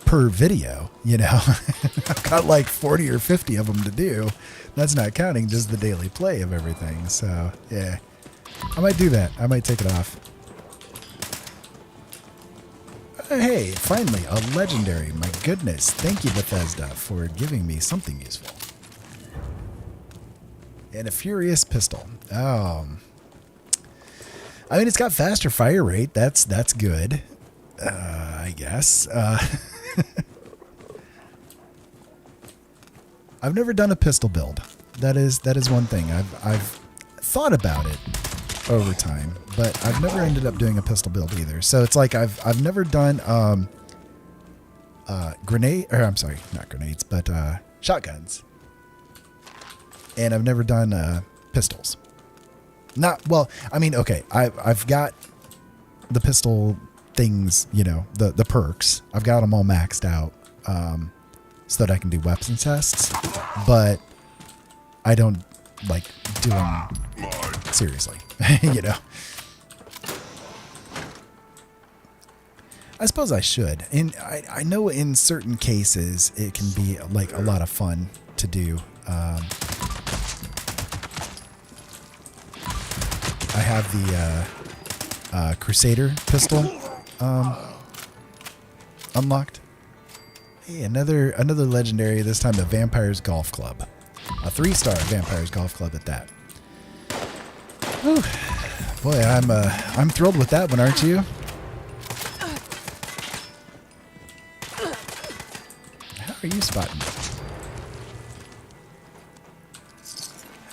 per video, you know. I've got like 40 or 50 of them to do. That's not counting just the daily play of everything. So, yeah, I might do that. I might take it off. Hey, finally, a legendary. My goodness. Thank you, Bethesda, for giving me something useful. And a furious pistol. I mean, it's got faster fire rate. That's good. I guess. I've never done a pistol build. That is one thing. I've thought about it over time, but I've never ended up doing a pistol build either. So it's like I've never done grenade, or I'm sorry, not grenades, but shotguns. And I've never done pistols. Not well. I mean, okay. I've got the pistol things. You know, the perks. I've got them all maxed out, so that I can do weapons tests. But I don't like do them seriously. You know. I suppose I should. And I know in certain cases it can be like a lot of fun to do. I have the Crusader pistol unlocked. Hey, another legendary. This time the Vampire's Golf Club, a 3-star Vampire's Golf Club at that. Whew. Boy, I'm thrilled with that one, aren't you? How are you spotting me?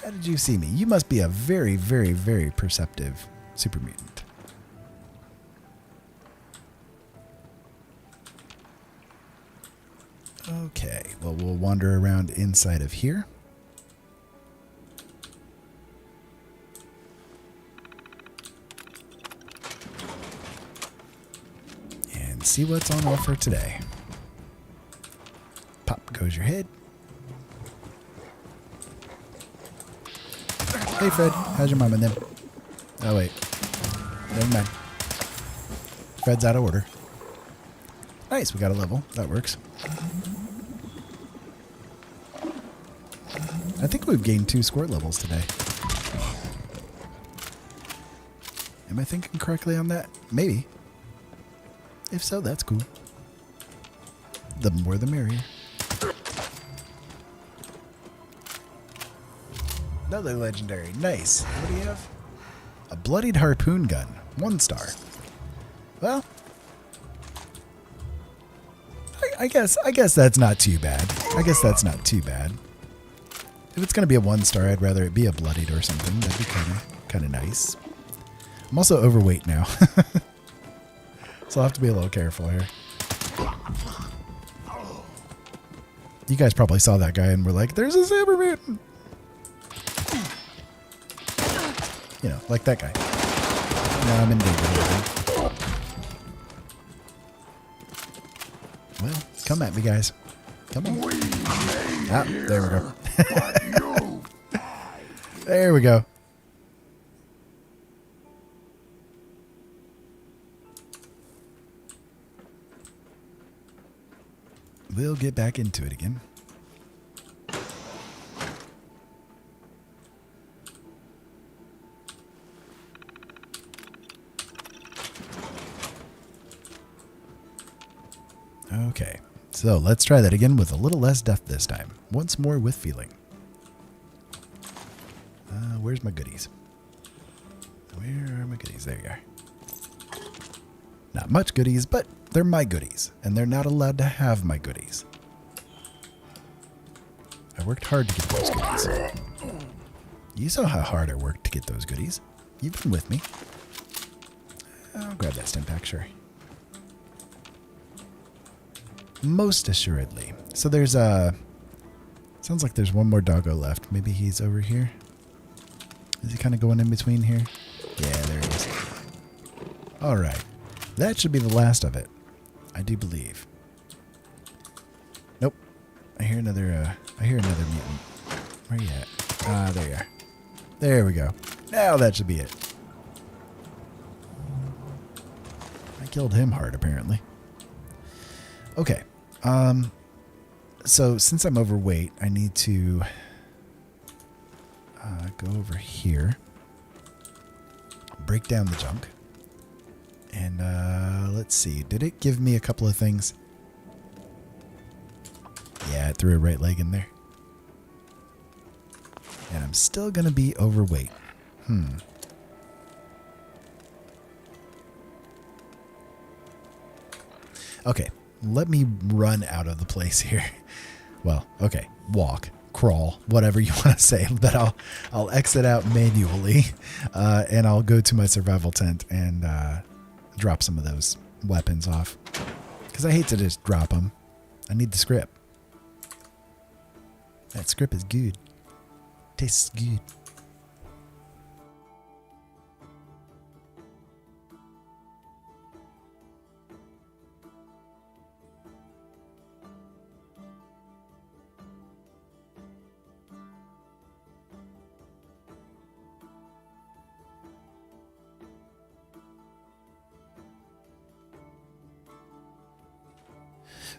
How did you see me? You must be a very, very, very perceptive super mutant. Okay, well, we'll wander around inside of here. And see what's on offer today. Pop goes your head. Hey, Fred. How's your mom and them? Oh, wait. Never mind. Fred's out of order. Nice. We got a level. That works. I think we've gained 2 squirt levels today. Am I thinking correctly on that? Maybe. If so, that's cool. The more the merrier. Another legendary. Nice. What do you have? A bloodied harpoon gun. 1-star. Well, I guess that's not too bad. I guess that's not too bad. If it's gonna be a 1-star, I'd rather it be a bloodied or something. That'd be kind of nice. I'm also overweight now, so I'll have to be a little careful here. You guys probably saw that guy and were like, "There's a super mutant." You know, like that guy. Now I'm in danger. Well, come at me, guys. Come on. Ah, there we go. There we go. We'll get back into it again. Okay, so let's try that again with a little less death this time. Once more with feeling. Where's my goodies? Where are my goodies? There you are. Not much goodies, but they're my goodies, and they're not allowed to have my goodies. I worked hard to get those goodies. You saw how hard I worked to get those goodies. You've been with me. I'll grab that stim pack, sure. Most assuredly. So there's a... Sounds like there's one more doggo left. Maybe he's over here. Is he kind of going in between here? Yeah, there he is. Alright. That should be the last of it. I do believe. Nope. I hear another mutant. Where you at? Ah, there you are. There we go. Now that should be it. I killed him hard, apparently. Okay. So since I'm overweight, I need to go over here, break down the junk, and let's see. Did it give me a couple of things? Yeah, it threw a right leg in there. And I'm still going to be overweight. Okay, let me run out of the place here. Well, okay, walk, crawl, whatever you want to say, but I'll exit out manually, and I'll go to my survival tent and drop some of those weapons off, because I hate to just drop them. I need the script. That script is good. Tastes good.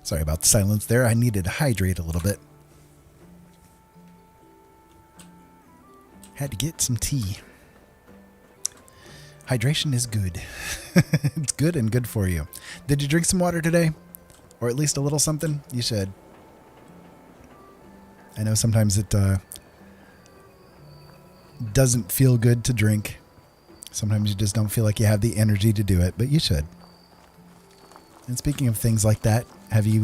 Sorry about the silence there. I needed to hydrate a little bit. Had to get some tea. Hydration is good. It's good and good for you. Did you drink some water today? Or at least a little something? You should. I know sometimes it doesn't feel good to drink. Sometimes you just don't feel like you have the energy to do it, but you should. And speaking of things like that, have you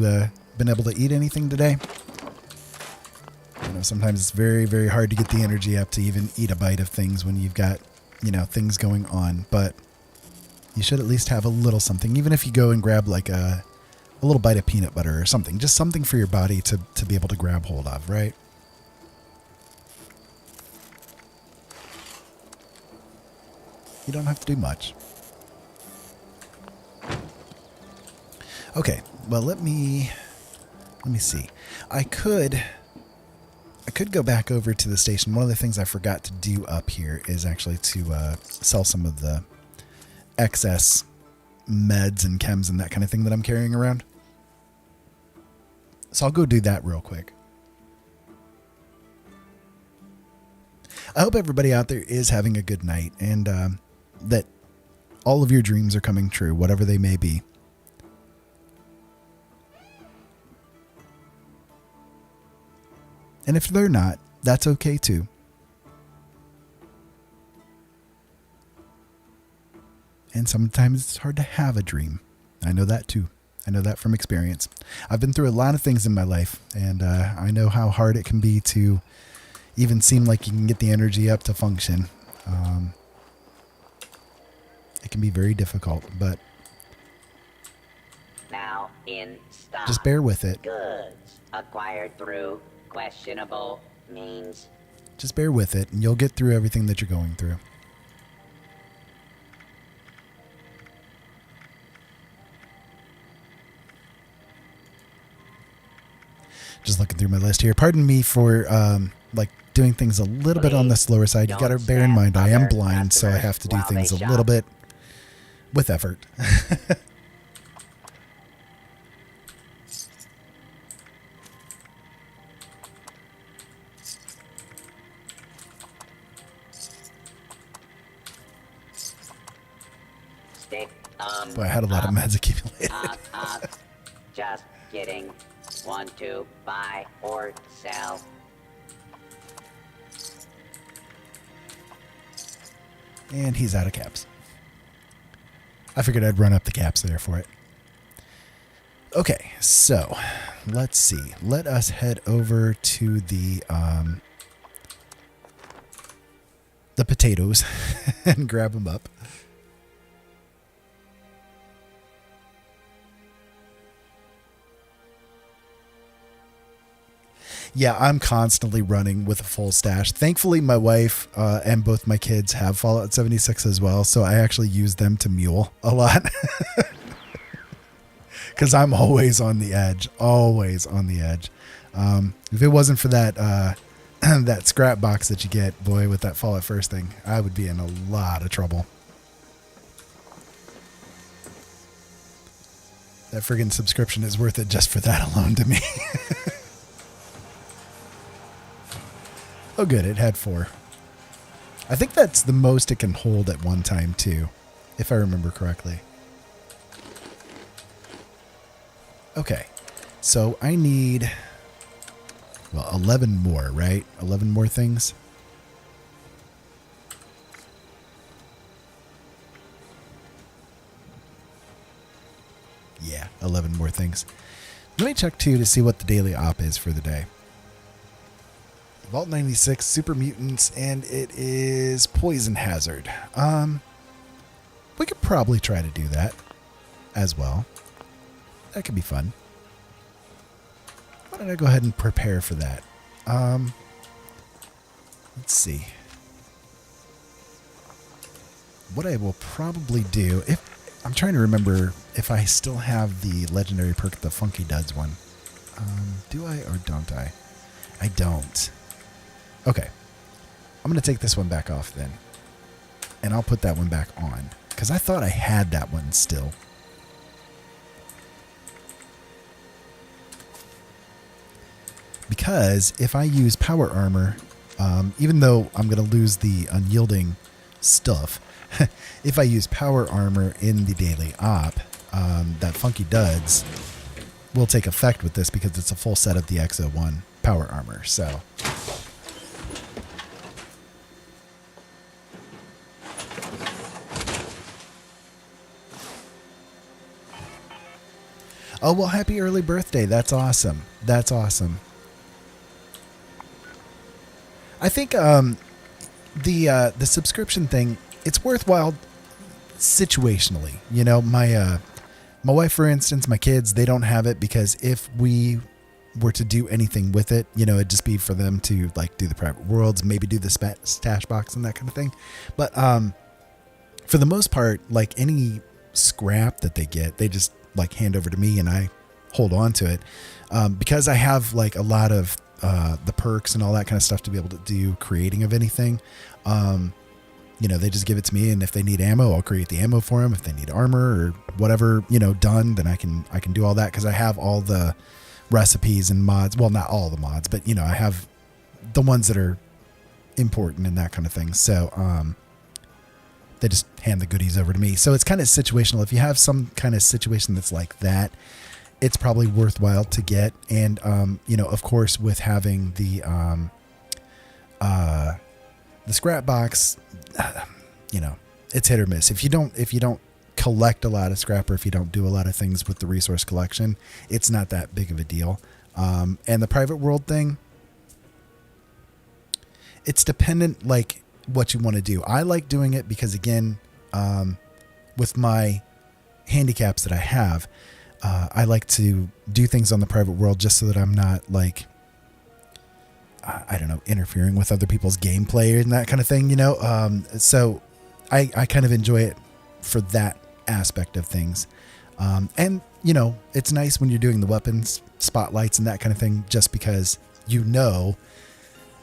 been able to eat anything today? You know, sometimes it's very, very hard to get the energy up to even eat a bite of things when you've got, you know, things going on. But you should at least have a little something, even if you go and grab like a little bite of peanut butter or something. Just something for your body to be able to grab hold of, right? You don't have to do much. Okay, well, let me see. I could go back over to the station. One of the things I forgot to do up here is actually to sell some of the excess meds and chems and that kind of thing that I'm carrying around. So I'll go do that real quick. I hope everybody out there is having a good night, and that all of your dreams are coming true, whatever they may be. And if they're not, that's okay too. And sometimes it's hard to have a dream. I know that too. I know that from experience. I've been through a lot of things in my life, and I know how hard it can be to even seem like you can get the energy up to function. It can be very difficult, but
now in stock.
Just bear with it.
Goods acquired through questionable means.
Just bear with it, and you'll get through everything that you're going through. Just looking through my list here. Pardon me for like doing things a little bit on the slower side. You got to bear in mind I am blind, so I have to do things a little bit with effort. Boy, I had a lot of meds accumulated.
Just kidding. Want to buy or sell?
And he's out of caps. I figured I'd run up the caps there for it. Okay, so let's see. Let us head over to the the potatoes and grab them up. Yeah, I'm constantly running with a full stash. Thankfully, my wife and both my kids have Fallout 76 as well, so I actually use them to mule a lot. Because I'm always on the edge. Always on the edge. If it wasn't for that that scrap box that you get, boy, with that Fallout First thing, I would be in a lot of trouble. That friggin' subscription is worth it just for that alone to me. Oh, good. It had 4. I think that's the most it can hold at one time, too, if I remember correctly. Okay. So I need, 11 more, right? 11 more things. Yeah, 11 more things. Let me check, too, to see what the daily op is for the day. Vault 96, Super Mutants, and it is Poison Hazard. We could probably try to do that as well. That could be fun. Why don't I go ahead and prepare for that? Let's see. What I will probably do, if I'm trying to remember if I still have the legendary perk, the Funky Duds one. Do I or don't I? I don't. Okay, I'm going to take this one back off then, and I'll put that one back on, because I thought I had that one still. Because if I use power armor, even though I'm going to lose the unyielding stuff, if I use power armor in the daily op, that Funky Duds will take effect with this because it's a full set of the XO1 power armor, so... Oh, well, happy early birthday. That's awesome. That's awesome. I think the subscription thing, it's worthwhile situationally. You know, my wife, for instance, my kids, they don't have it because if we were to do anything with it, you know, it'd just be for them to like do the private worlds, maybe do the stash box and that kind of thing. But for the most part, like any scrap that they get, they just like hand over to me and I hold on to it because I have like a lot of the perks and all that kind of stuff to be able to do creating of anything. You know, they just give it to me, and if they need ammo, I'll create the ammo for them. If they need armor or whatever, you know, done, then I can do all that because I have all the recipes and mods. Well, not all the mods, but you know, I have the ones that are important and that kind of thing. So they just hand the goodies over to me. So it's kind of situational. If you have some kind of situation that's like that, it's probably worthwhile to get. And, you know, of course, with having the scrap box, you know, it's hit or miss. If you don't collect a lot of scrap, or if you don't do a lot of things with the resource collection, it's not that big of a deal. And the private world thing, it's dependent, like, what you want to do. I like doing it because, again, with my handicaps that I have, I like to do things on the private world just so that I'm not like, I don't know, interfering with other people's gameplay and that kind of thing, you know? So I kind of enjoy it for that aspect of things. And, you know, it's nice when you're doing the weapons, spotlights and that kind of thing, just because, you know,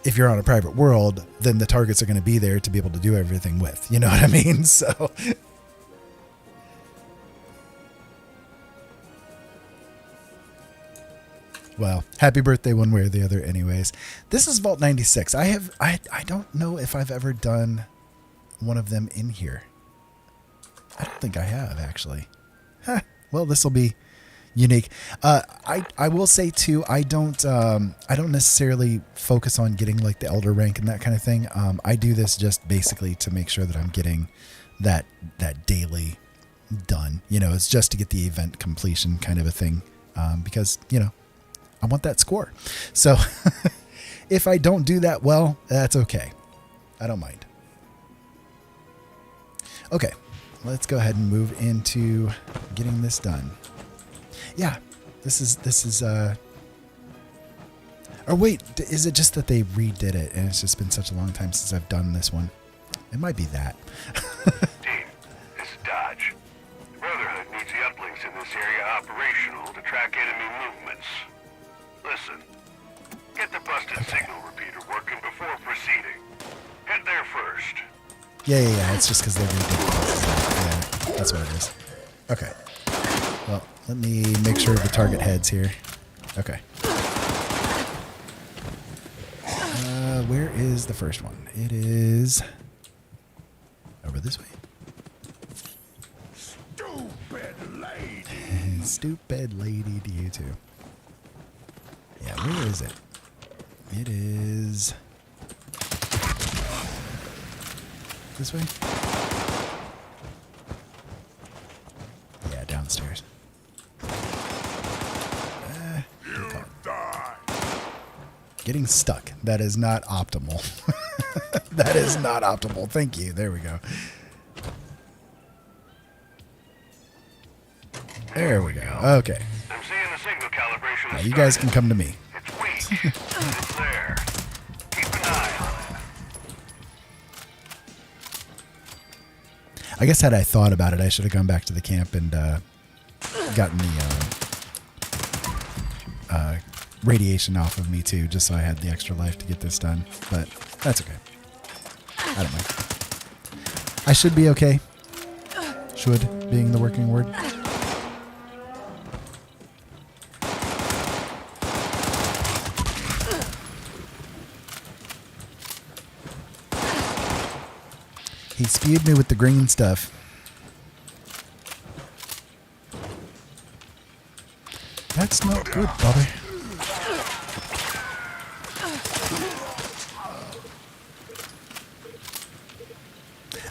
if you're on a private world, then the targets are going to be there to be able to do everything with. You know what I mean? So, well, happy birthday one way or the other anyways. This is Vault 96. I don't know if I've ever done one of them in here. I don't think I have, actually. Huh. Well, this will be unique. I will say too, I don't necessarily focus on getting like the elder rank and that kind of thing. I do this just basically to make sure that I'm getting that daily done. You know, it's just to get the event completion kind of a thing. Because, you know, I want that score. So if I don't do that well, that's okay. I don't mind. Okay, let's go ahead and move into getting this done. Yeah, this is or wait, is it just that they redid it and it's just been such a long time since I've done this one? It might be that.
Dean, this is Dodge. The Brotherhood needs the uplinks in this area operational to track enemy movements. Listen, get the busted signal repeater working before proceeding. Head there first.
Yeah. It's just because they redid it. Yeah, that's what it is. Okay. Well, let me make sure the target heads here. Okay. Where is the first one? It is over this way.
Stupid lady.
Stupid lady to you too. Yeah, where is it? It is this way? Yeah, downstairs. Getting stuck. That is not optimal. That is not optimal. Thank you. There we go. There we go. Okay.
I'm seeing the signal calibration.
Now you guys can come to me.
It's weak. It's there. Keep an eye on it.
I guess had I thought about it, I should have gone back to the camp and gotten the radiation off of me too, just so I had the extra life to get this done. But that's okay. I don't mind. I should be okay. Should being the working word. He spewed me with the green stuff. That's not good, Bobby.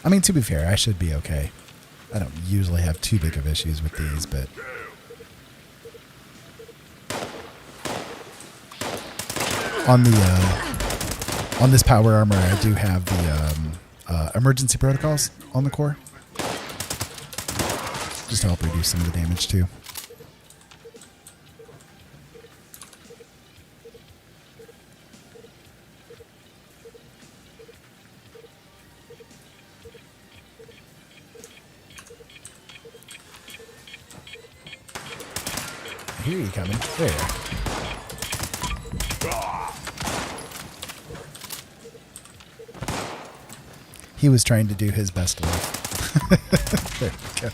I mean, to be fair, I should be okay. I don't usually have too big of issues with these, but... on this power armor, I do have the emergency protocols on the core. Just to help reduce some of the damage, too. I hear you coming. There. He was trying to do his best life. There we go.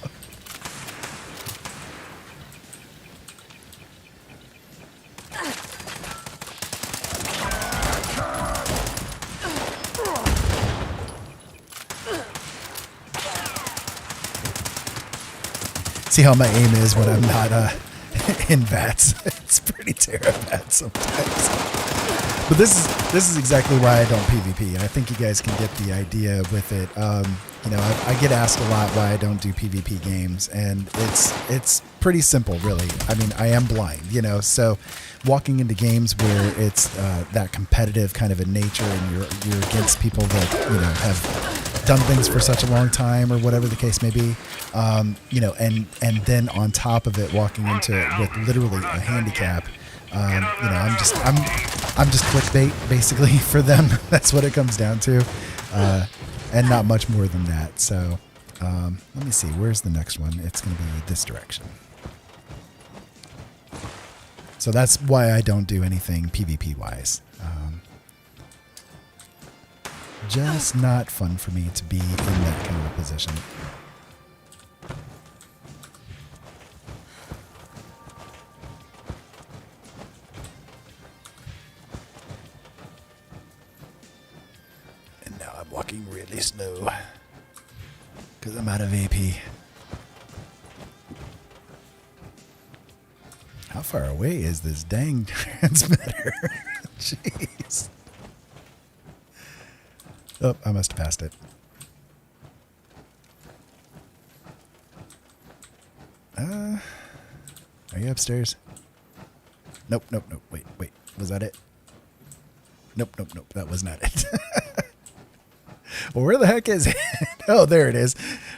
See how my aim is when I'm not in VATS. It's pretty terrible VATS sometimes. But this is exactly why I don't PvP. I think you guys can get the idea with it. You know, I get asked a lot why I don't do PvP games, and it's pretty simple, really. I mean, I am blind, you know, so walking into games where it's that competitive kind of a nature, and you're against people that, you know, have done things for such a long time or whatever the case may be, you know, and then on top of it, walking into it with literally a handicap. You know, I'm just clickbait basically for them. That's what it comes down to, and not much more than that. So let me see. Where's the next one? It's going to be this direction. So that's why I don't do anything PvP wise. Just not fun for me to be in that kind of a position. Walking really slow because I'm out of AP. How far away is this dang transmitter? Jeez. Oh, I must have passed it. Are you upstairs? Nope. Wait. Was that it? Nope. That was not it. Well, where the heck is it? Oh, there it is.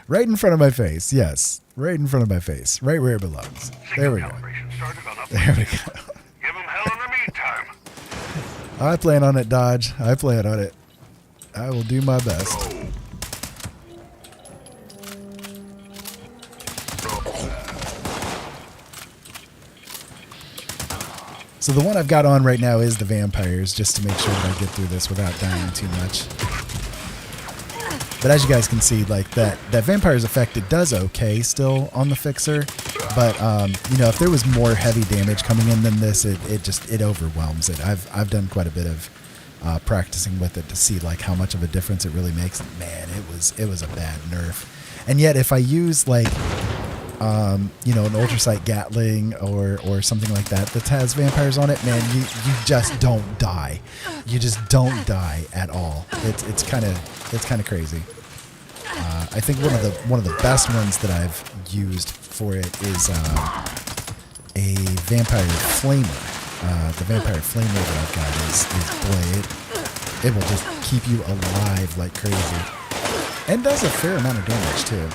Right in front of my face. Yes. Right in front of my face. Right where it belongs. There we go.
Calibration started on
There we
uplink 2.
go.
Give them hell in the meantime.
I plan on it, Dodge. I plan on it. I will do my best. So the one I've got on right now is the vampires, just to make sure that I get through this without dying too much. But as you guys can see, like that vampire's effect, it does okay still on the fixer. But you know, if there was more heavy damage coming in than this, it overwhelms it. I've done quite a bit of practicing with it to see like how much of a difference it really makes. Man, it was a bad nerf. And yet, if I use like you know, an ultrasight Gatling or something like that has vampires on it, man, you just don't die. You just don't die at all. It's kind of crazy. I think one of the best ones that I've used for it is a vampire flamer. The vampire flamer that I've got is boy, it will just keep you alive like crazy, and does a fair amount of damage too.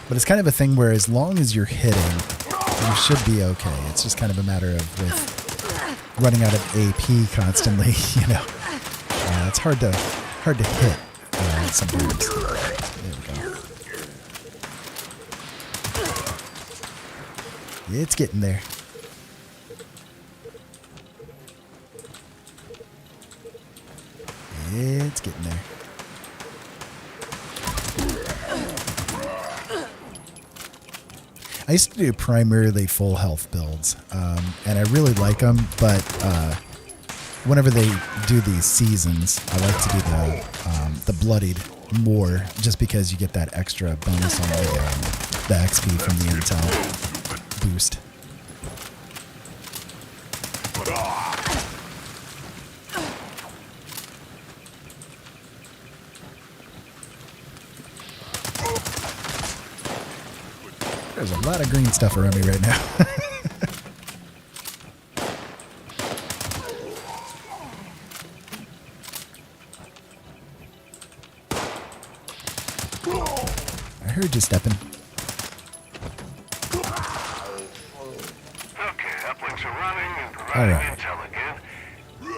But it's kind of a thing where as long as you're hitting, you should be okay. It's just kind of a matter of with running out of AP constantly, you know. It's hard to hit sometimes. There we go. It's getting there. It's getting there. I used to do primarily full health builds, and I really like them, but whenever they do these seasons, I like to do the bloodied more, just because you get that extra bonus on the XP from the intel boost. There's a lot of green stuff around me right now. I heard you stepping.
Okay, uplinks are running and providing
All right.
intel again. And,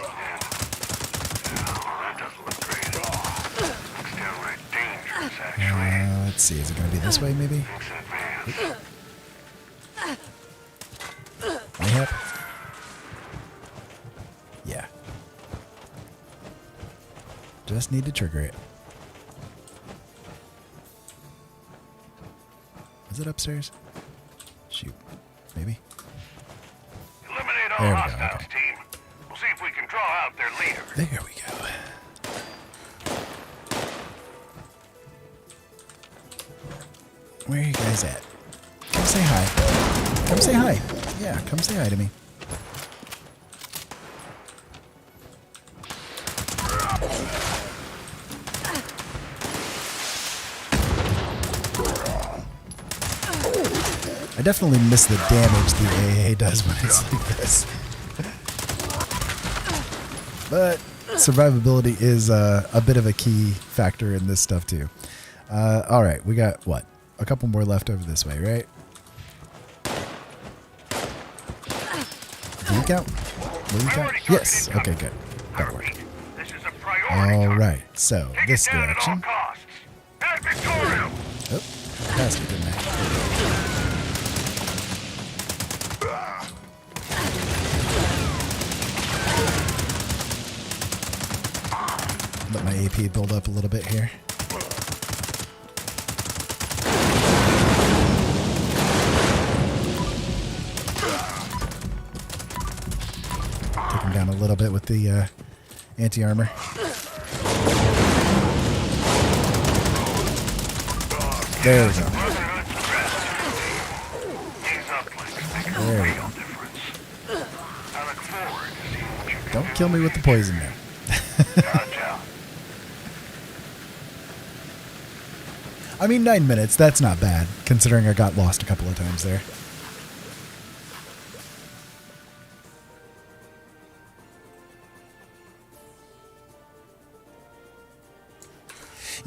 that doesn't look great at all. Looks downright dangerous, actually.
Let's see. Is it going to be this way, maybe?
Thanks in advance.
Mayhap? Yeah. Just need to trigger it. Is it upstairs? Shoot. Maybe?
Eliminate all
There we go,
hostiles,
okay.
team. We'll see if we can draw out their leader.
There we go. Where are you guys at? Come say hi. Come say hi. Yeah, come say hi to me. I definitely miss the damage the AA does when it's like this. But survivability is a bit of a key factor in this stuff too. All right, we got what? A couple more left over this way, right? Do you count? Will you count? Yes. Okay, good. That'll work.
This is a priority.
All right. So
Take
this
it down at all
direction.
costs. Ad Victorium!
Oh, I passed it, didn't I? Let my AP build up a little bit here. Take him down a little bit with the anti-armor. There we go. There we go. Don't kill me with the poison now. I mean, 9 minutes, that's not bad, considering I got lost a couple of times there.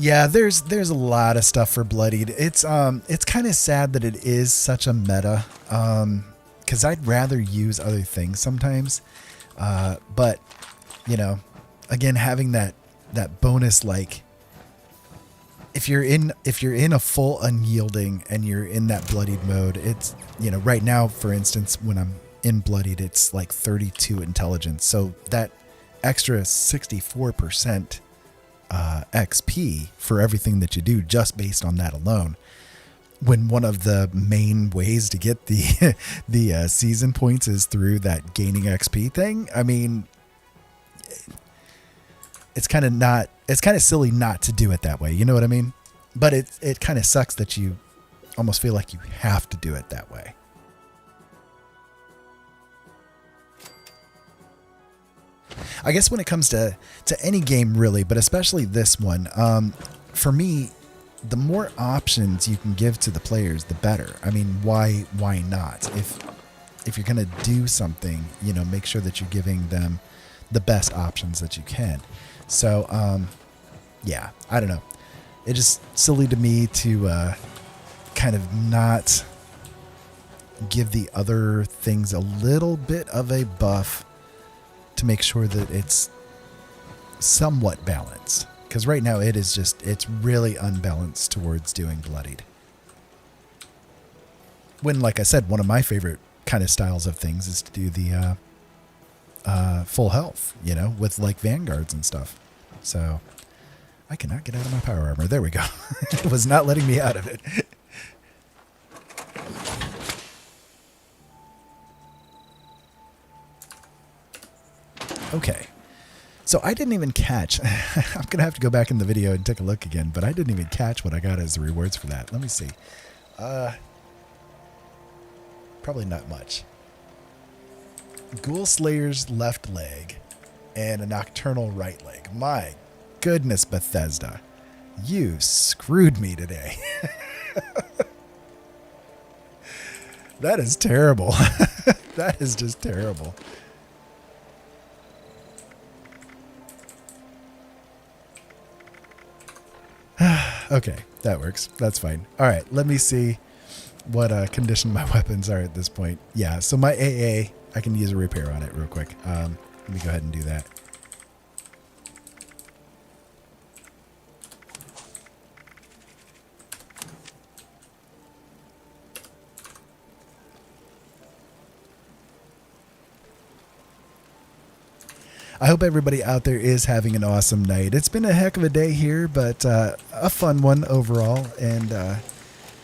Yeah, there's a lot of stuff for Bloodied. It's kind of sad that it is such a meta, because I'd rather use other things sometimes, but you know, again, having that bonus, like if you're in a full unyielding and you're in that Bloodied mode, it's, you know, right now, for instance, when I'm in Bloodied, it's like 32 intelligence, so that extra 64% XP for everything that you do just based on that alone, when one of the main ways to get the season points is through that gaining XP thing. I mean, it's kind of silly not to do it that way, you know what I mean? But it kind of sucks that you almost feel like you have to do it that way. I guess when it comes to any game really, but especially this one, for me, the more options you can give to the players, the better. I mean, why not? If you're going to do something, you know, make sure that you're giving them the best options that you can. So, yeah, I don't know. It's just silly to me to kind of not give the other things a little bit of a buff to make sure that it's somewhat balanced. Because right now it's really unbalanced towards doing Bloodied. When, like I said, one of my favorite kind of styles of things is to do the full health, you know, with like vanguards and stuff. So I cannot get out of my power armor. There we go. It was not letting me out of it. Okay. So I didn't even catch. I'm going to have to go back in the video and take a look again, but I didn't even catch what I got as the rewards for that. Let me see. Probably not much. Ghoul Slayer's left leg and a Nocturnal right leg. My goodness, Bethesda. You screwed me today. That is terrible. That is just terrible. Okay, that works. That's fine. All right, let me see what condition my weapons are at this point. Yeah, so my AA, I can use a repair on it real quick. Let me go ahead and do that. I hope everybody out there is having an awesome night. It's been a heck of a day here, but a fun one overall. And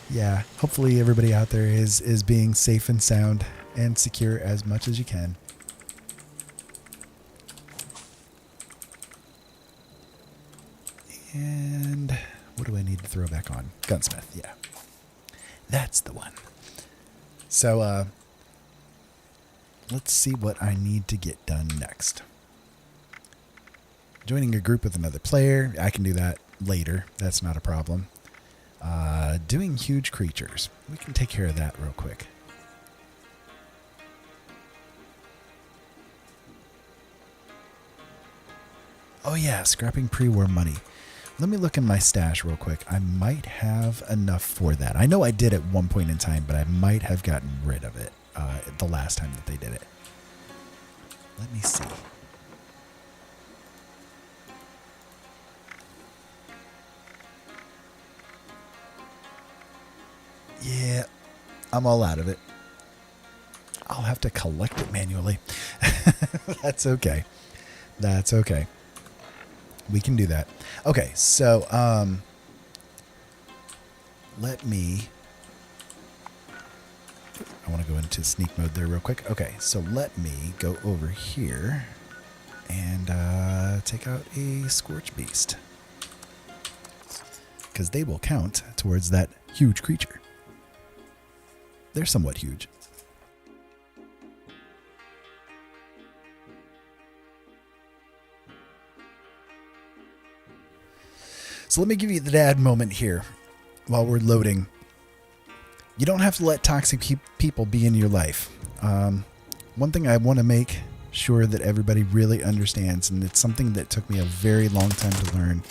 yeah, hopefully everybody out there is being safe and sound and secure as much as you can. And what do I need to throw back on? Gunsmith, yeah. That's the one. So let's see what I need to get done next. Joining a group with another player, I can do that later. That's not a problem. Doing huge creatures. We can take care of that real quick. Oh yeah, scrapping pre-war money. Let me look in my stash real quick. I might have enough for that. I know I did at one point in time, but I might have gotten rid of it the last time that they did it. Let me see. Yeah, I'm all out of it. I'll have to collect it manually. That's okay. That's okay. We can do that. Okay, so let me... I want to go into sneak mode there real quick. Okay, so let me go over here and take out a Scorch Beast, because they will count towards that huge creature. They're somewhat huge. So let me give you the dad moment here while we're loading. You don't have to let toxic people be in your life. One thing I want to make sure that everybody really understands, and it's something that took me a very long time to learn,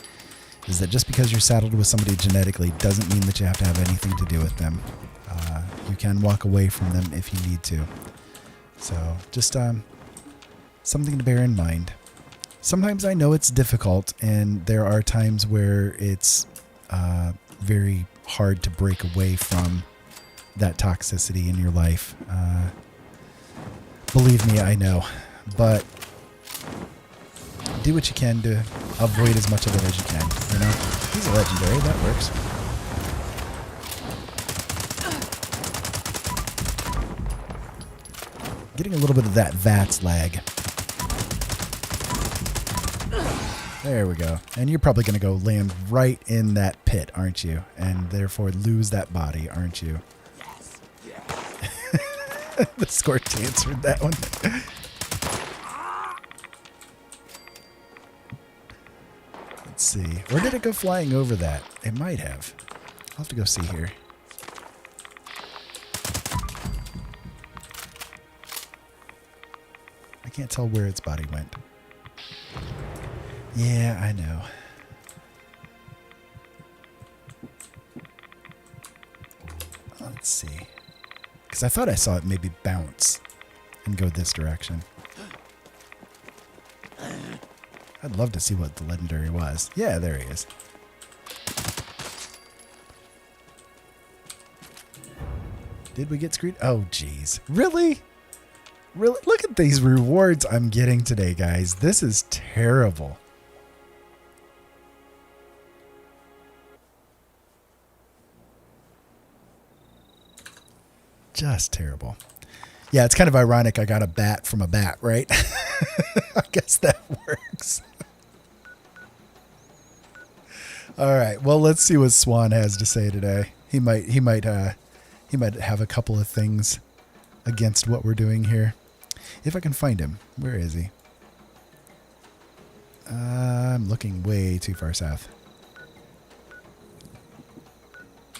is that just because you're saddled with somebody genetically doesn't mean that you have to have anything to do with them. You can walk away from them if you need to. So just something to bear in mind. Sometimes I know it's difficult, and there are times where it's very hard to break away from that toxicity in your life. Believe me, I know. But do what you can to avoid as much of it as you can, you know? He's a legendary, that works. Getting a little bit of that VATS lag. There we go. And you're probably going to go land right in that pit, aren't you? And therefore lose that body, aren't you? Yes. Yeah. The Scorch answered that one. Let's see. Or did it go flying over that? It might have. I'll have to go see here. I can't tell where its body went. Yeah, I know. Let's see. Because I thought I saw it maybe bounce and go this direction. I'd love to see what the legendary was. Yeah, there he is. Did we get screwed? Oh, jeez. Really? Really? Look at these rewards I'm getting today, guys. This is terrible. Just terrible. Yeah, it's kind of ironic I got a bat from a bat, right? I guess that works. All right. Well, let's see what Swan has to say today. He might have a couple of things against what we're doing here. If I can find him. Where is he? I'm looking way too far south.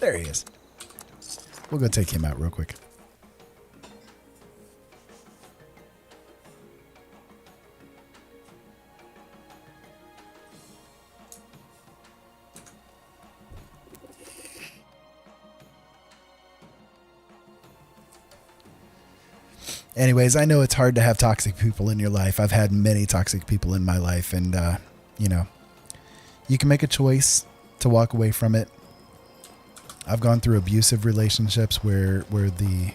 There he is. We'll go take him out real quick. Anyways, I know it's hard to have toxic people in your life. I've had many toxic people in my life, and, you know, you can make a choice to walk away from it. I've gone through abusive relationships where the,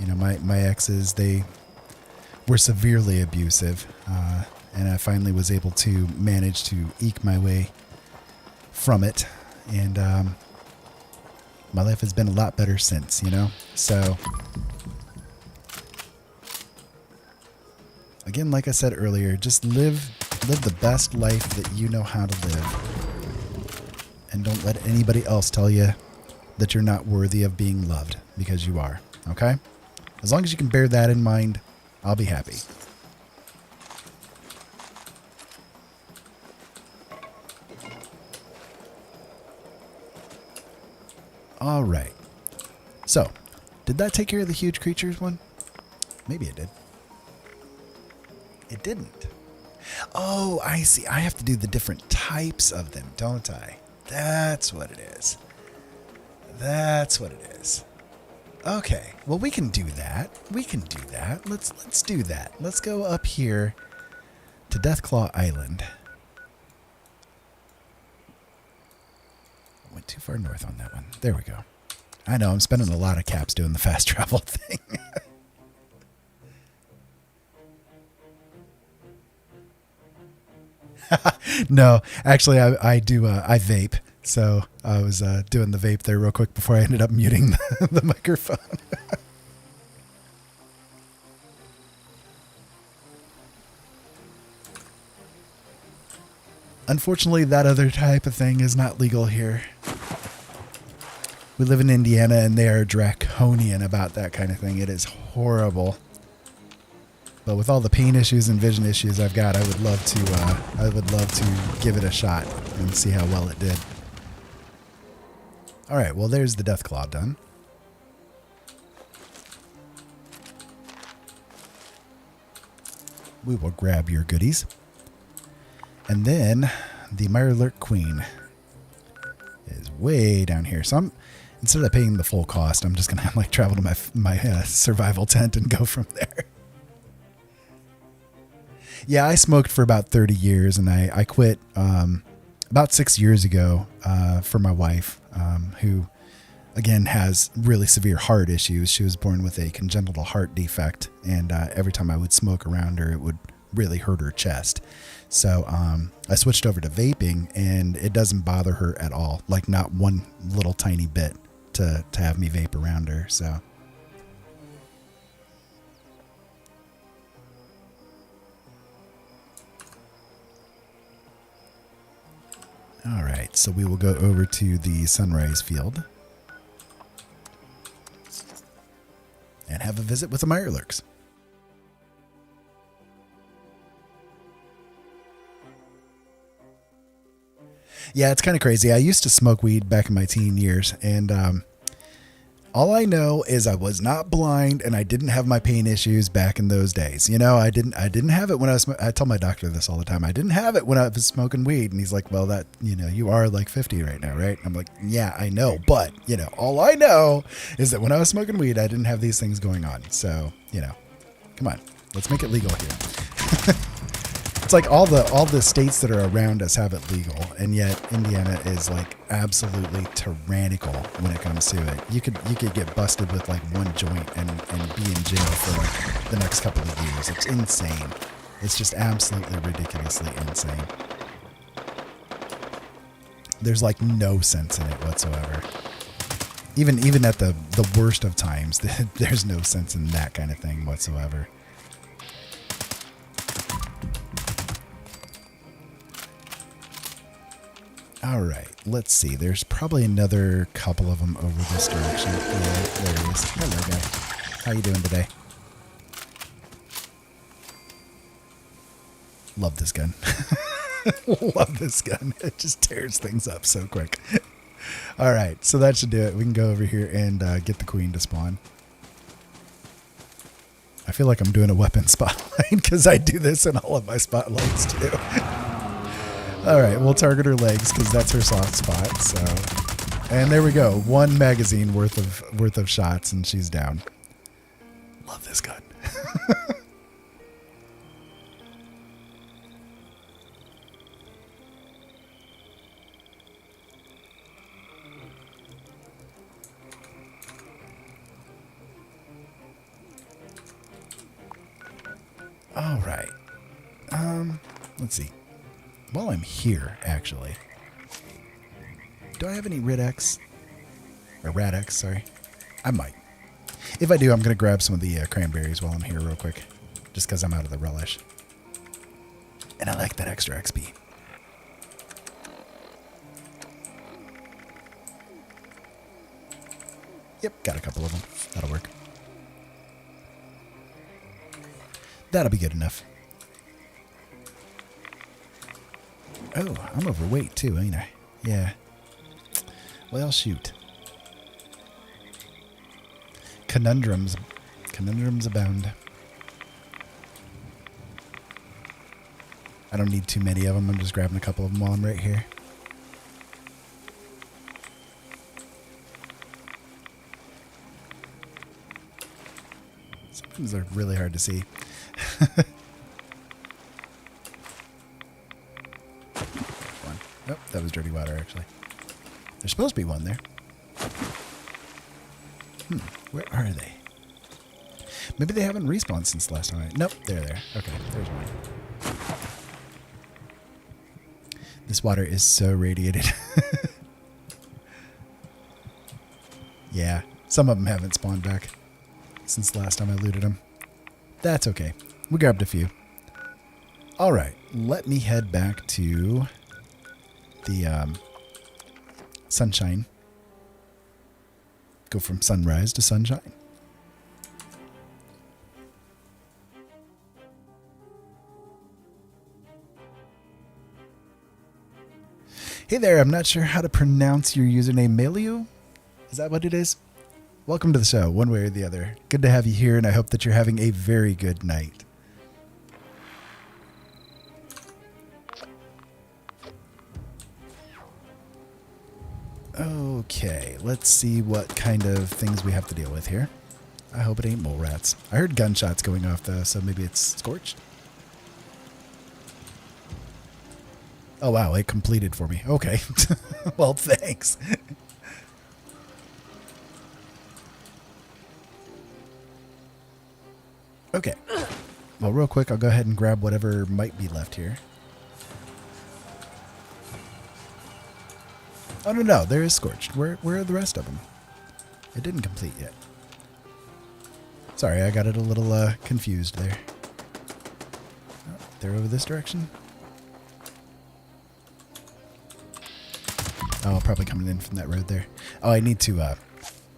you know, my exes, they were severely abusive, and I finally was able to manage to eke my way from it, and my life has been a lot better since, you know, so... Again, like I said earlier, just live the best life that you know how to live. And don't let anybody else tell you that you're not worthy of being loved, because you are, okay? As long as you can bear that in mind, I'll be happy. All right. So, did that take care of the huge creatures one? Maybe it did. It didn't. Oh, I see. I have to do the different types of them, don't I? That's what it is. That's what it is. Okay. Well, we can do that. We can do that. Let's do that. Let's go up here to Deathclaw Island. I went too far north on that one. There we go. I know. I'm spending a lot of caps doing the fast travel thing. No, actually, I do. I vape, so I was doing the vape there real quick before I ended up muting the microphone. Unfortunately, that other type of thing is not legal here. We live in Indiana, and they are draconian about that kind of thing. It is horrible. But with all the pain issues and vision issues I've got, I would love to give it a shot and see how well it did. All right, well, there's the Deathclaw done. We will grab your goodies. And then the Mirelurk Queen. is way down here. So I'm, instead of paying the full cost, I'm just gonna like travel to my survival tent and go from there. Yeah, I smoked for about 30 years, and I quit about 6 years ago for my wife, who, again, has really severe heart issues. She was born with a congenital heart defect, and every time I would smoke around her, it would really hurt her chest. So I switched over to vaping, and it doesn't bother her at all, like not one little tiny bit to have me vape around her. So. All right, so we will go over to the sunrise field and have a visit with the Mirelurks. Yeah, it's kind of crazy. I used to smoke weed back in my teen years, and all I know is I was not blind, and I didn't have my pain issues back in those days. You know, I didn't have it when I tell my doctor this all the time. I didn't have it when I was smoking weed, and he's like, "Well, that, you know, you are like 50 right now, right?" I'm like, "Yeah, I know, but you know, all I know is that when I was smoking weed, I didn't have these things going on. So, you know, come on, let's make it legal here." It's like all the states that are around us have it legal, and yet Indiana is like absolutely tyrannical when it comes to it. You could get busted with like one joint and be in jail for like the next couple of years. It's insane. It's just absolutely ridiculously insane. There's like no sense in it whatsoever. Even at the worst of times, there's no sense in that kind of thing whatsoever. All right, let's see. There's probably another couple of them over this direction. Yeah, there he is. Hello, guy. How you doing today? Love this gun. Love this gun. It just tears things up so quick. All right, so that should do it. We can go over here and get the queen to spawn. I feel like I'm doing a weapon spotlight because I do this in all of my spotlights too. All right, we'll target her legs because that's her soft spot. So, and there we go. One magazine worth of shots, and she's down. Love this gun. All right. Let's see. While I'm here, actually, do I have any Rid-X? Or Rad-X, sorry. I might. If I do, I'm going to grab some of the cranberries while I'm here real quick. Just because I'm out of the relish. And I like that extra XP. Yep, got a couple of them. That'll work. That'll be good enough. Oh, I'm overweight too, ain't I? Yeah. Well, shoot. Conundrums abound. I don't need too many of them. I'm just grabbing a couple of them while I'm right here. Sometimes they're really hard to see. Oh, that was dirty water, actually. There's supposed to be one there. Where are they? Maybe they haven't respawned since last time. Nope, they're there. Okay, there's one. This water is so radiated. Yeah, some of them haven't spawned back since the last time I looted them. That's okay. We grabbed a few. All right, let me head back to the sunshine. Go from sunrise to sunshine. Hey there, I'm not sure how to pronounce your username. Meliu? Is that what it is? Welcome to the show, one way or the other. Good to have you here, and I hope that you're having a very good night. Okay, let's see what kind of things we have to deal with here. I hope it ain't mole rats. I heard gunshots going off though, so maybe it's scorched. Oh wow, it completed for me. Okay. Well, thanks. Okay. Well, real quick, I'll go ahead and grab whatever might be left here. Oh, no, there is scorched. Where are the rest of them? It didn't complete yet. Sorry, I got it a little confused there. Oh, they're over this direction. Oh, probably coming in from that road there. Oh, I need to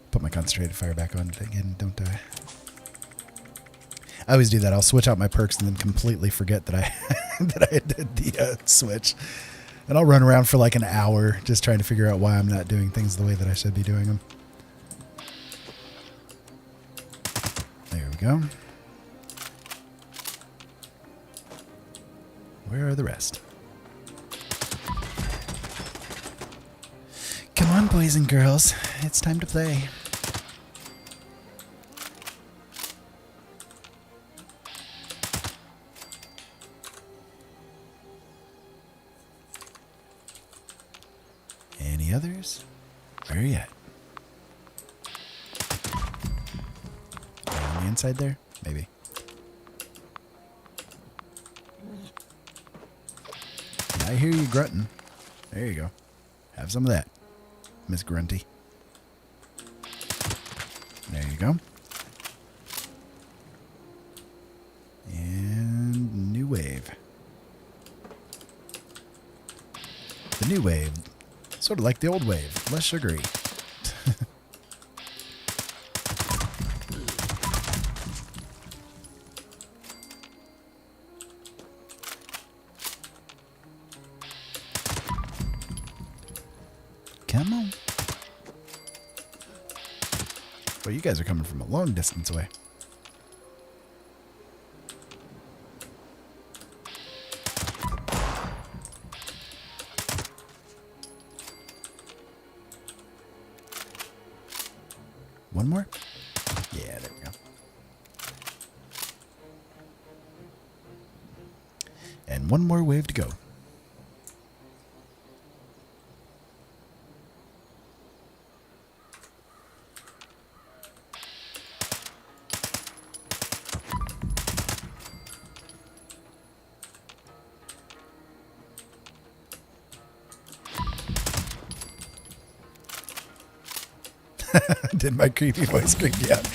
put my concentrated fire back on again, don't I? I always do that. I'll switch out my perks and then completely forget that I that I did the switch. And I'll run around for like an hour just trying to figure out why I'm not doing things the way that I should be doing them. There we go. Where are the rest? Come on, boys and girls. It's time to play. Any others? Where are you at? On the inside there? Maybe. I hear you grunting. There you go. Have some of that, Miss Grunty. There you go. And new wave. The new wave. Sort of like the old wave, less sugary. Come on. Well, you guys are coming from a long distance away. One more? Yeah, there we go. And one more wave to go. Did my creepy voice creep you out?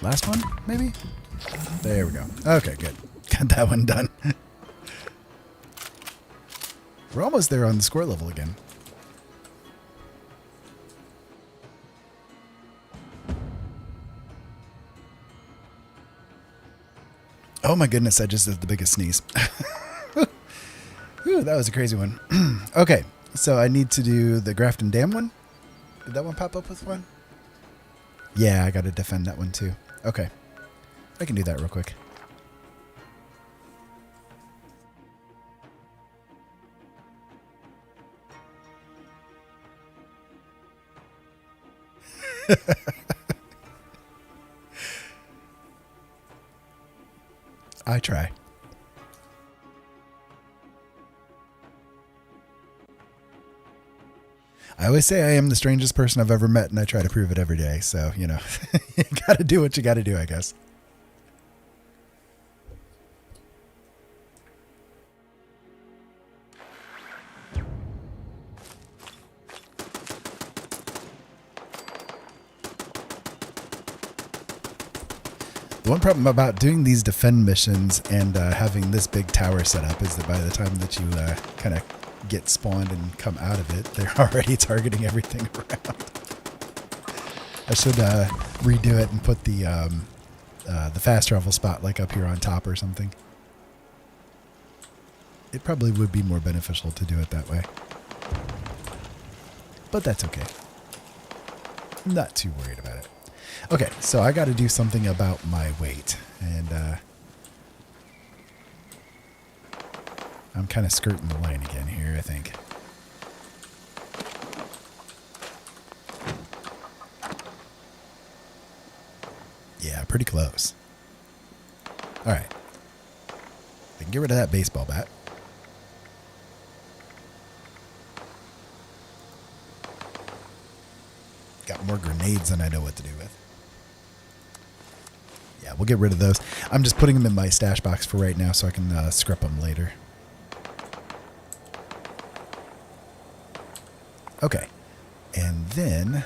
Last one, maybe? There we go. Okay, good. Got that one done. We're almost there on the score level again. Oh my goodness, I just did the biggest sneeze. Whew, that was a crazy one. Okay, so I need to do the Grafton Dam one. Did that one pop up with one? Yeah, I got to defend that one too. Okay, I can do that real quick. I try. I always say I am the strangest person I've ever met, and I try to prove it every day. So, you know, you gotta do what you gotta do, I guess. The one problem about doing these defend missions and having this big tower set up is that by the time that you kind of get spawned and come out of it, they're already targeting everything around. I should redo it and put the fast travel spot like up here on top or something. it probably would be more beneficial to do it that way. But that's okay. I'm not too worried about it. Okay, so I got to do something about my weight. And I'm kind of skirting the line again here, I think. Yeah, pretty close. All right. I can get rid of that baseball bat. Got more grenades than I know what to do with. Yeah, we'll get rid of those. I'm just putting them in my stash box for right now so I can scrap them later. Okay. And then...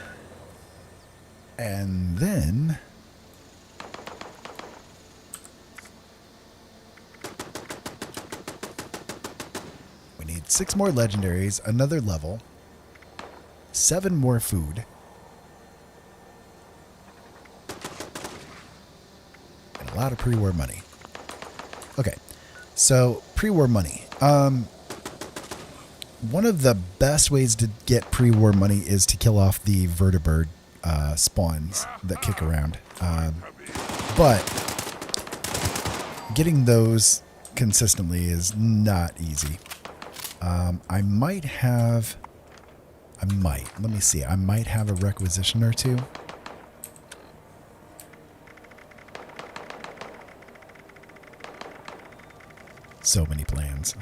we need 6 more legendaries, another level, 7 more food, and a lot of pre-war money. Okay, so pre-war money. One of the best ways to get pre-war money is to kill off the vertibird spawns that kick around. But getting those consistently is not easy. I might have a requisition or two. So many plans.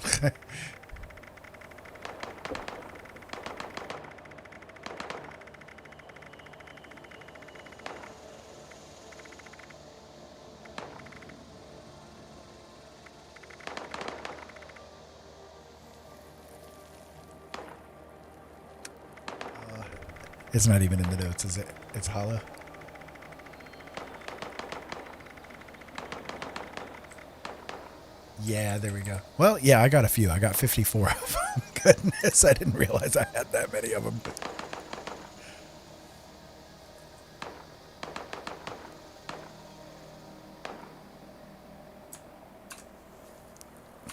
It's not even in the notes, is it? It's hollow. Yeah, there we go. Well, yeah, I got a few. I got 54 of them. Goodness, I didn't realize I had that many of them.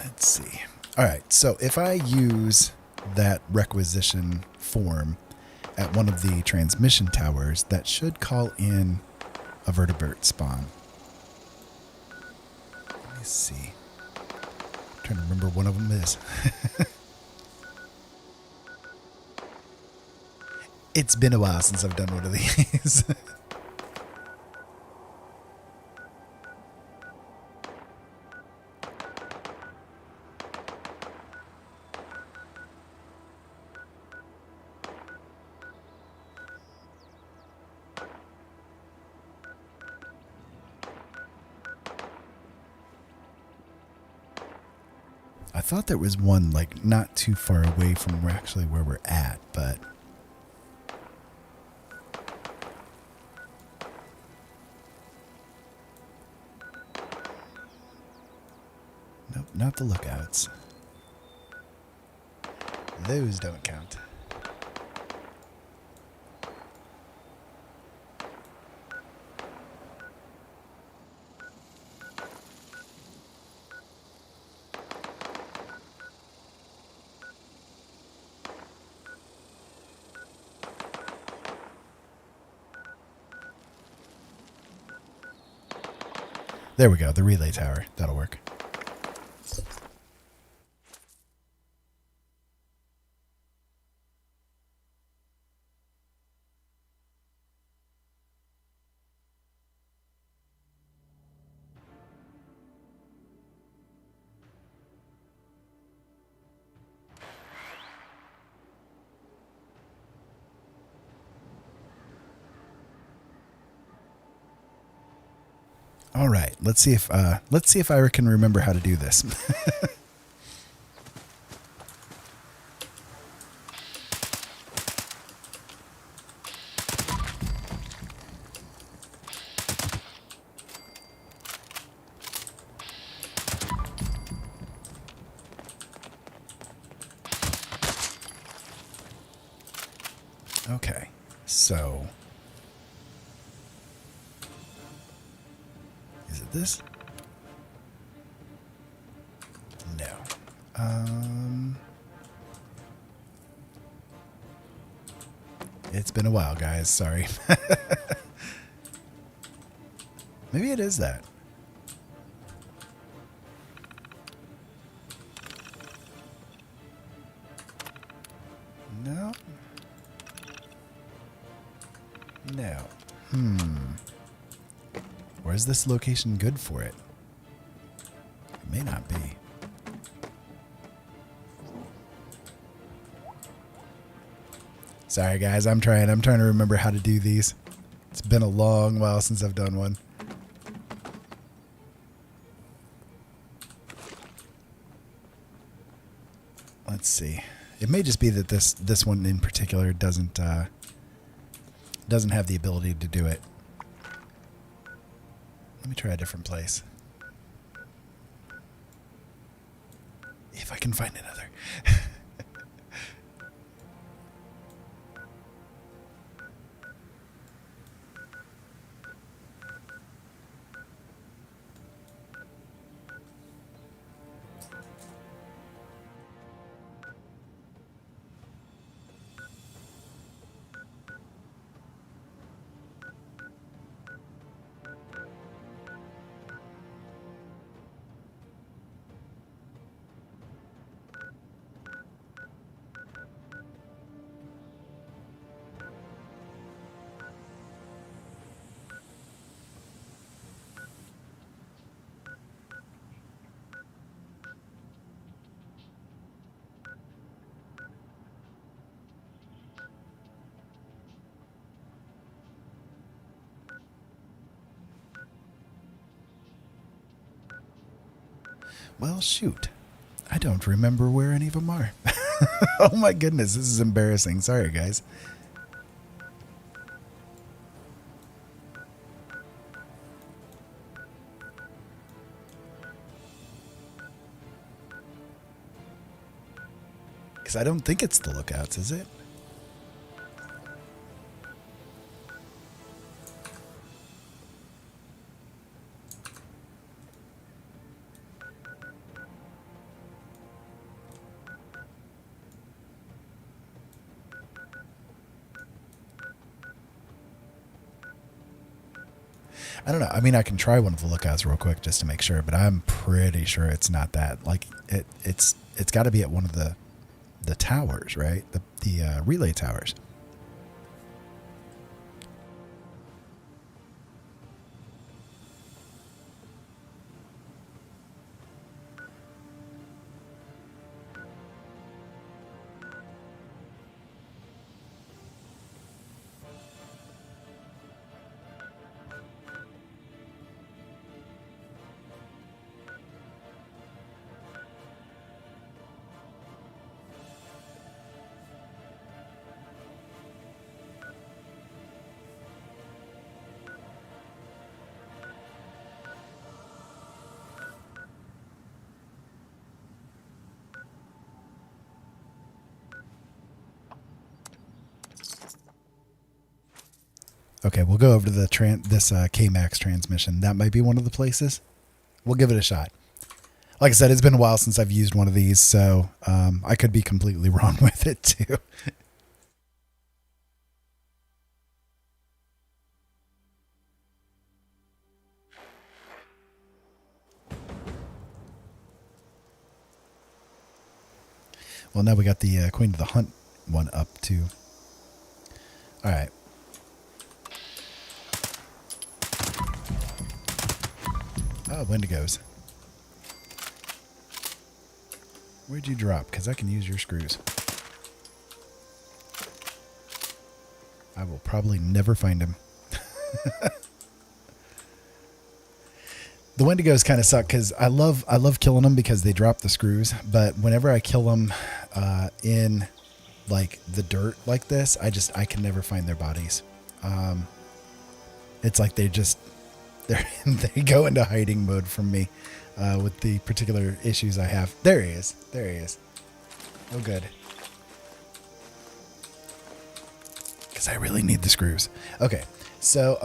Let's see. All right, so if I use that requisition form at one of the transmission towers, that should call in a vertibird spawn. Let me see. I'm trying to remember one of them is. It's been a while since I've done one of these. I thought there was one like not too far away from actually where we're at, but nope, not the lookouts. Those don't count. There we go, the relay tower. That'll work. All right, let's see if I can remember how to do this. Okay, so is it this? No. It's been a while, guys. Sorry. Maybe it is that. No. No. Or is this location good for it? It may not be. Sorry, guys. I'm trying to remember how to do these. It's been a long while since I've done one. Let's see. It may just be that this one in particular doesn't have the ability to do it. Let me try a different place. If I can find another. Well, shoot. I don't remember where any of them are. Oh my goodness, this is embarrassing. Sorry, guys. Because I don't think it's the lookouts, is it? I don't know. I mean, I can try one of the lookouts real quick just to make sure, but I'm pretty sure it's not that. Like it's got to be at one of the towers, right? The relay towers. Okay, we'll go over to the this K-Max transmission. That might be one of the places. We'll give it a shot. Like I said, it's been a while since I've used one of these, so I could be completely wrong with it too. Well, now we got the Queen of the Hunt one up too. All right. Oh, Wendigos. Where'd you drop? Because I can use your screws. I will probably never find him. The Wendigos kind of suck because I love killing them because they drop the screws. But whenever I kill them in like the dirt like this, I can never find their bodies. It's like they go into hiding mode from me with the particular issues I have. There he is. There he is. Oh, good. Because I really need the screws. Okay, so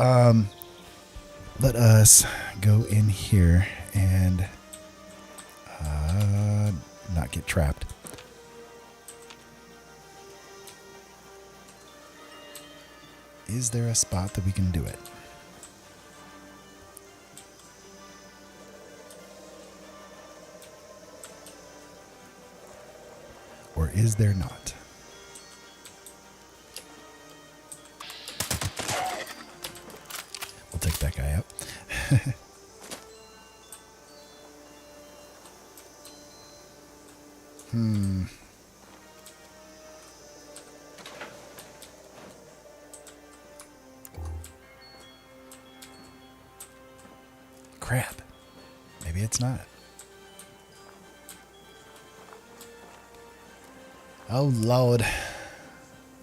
let us go in here and not get trapped. Is there a spot that we can do it? Or is there not? We'll take that guy out. Crap. Maybe it's not. Oh, Lord.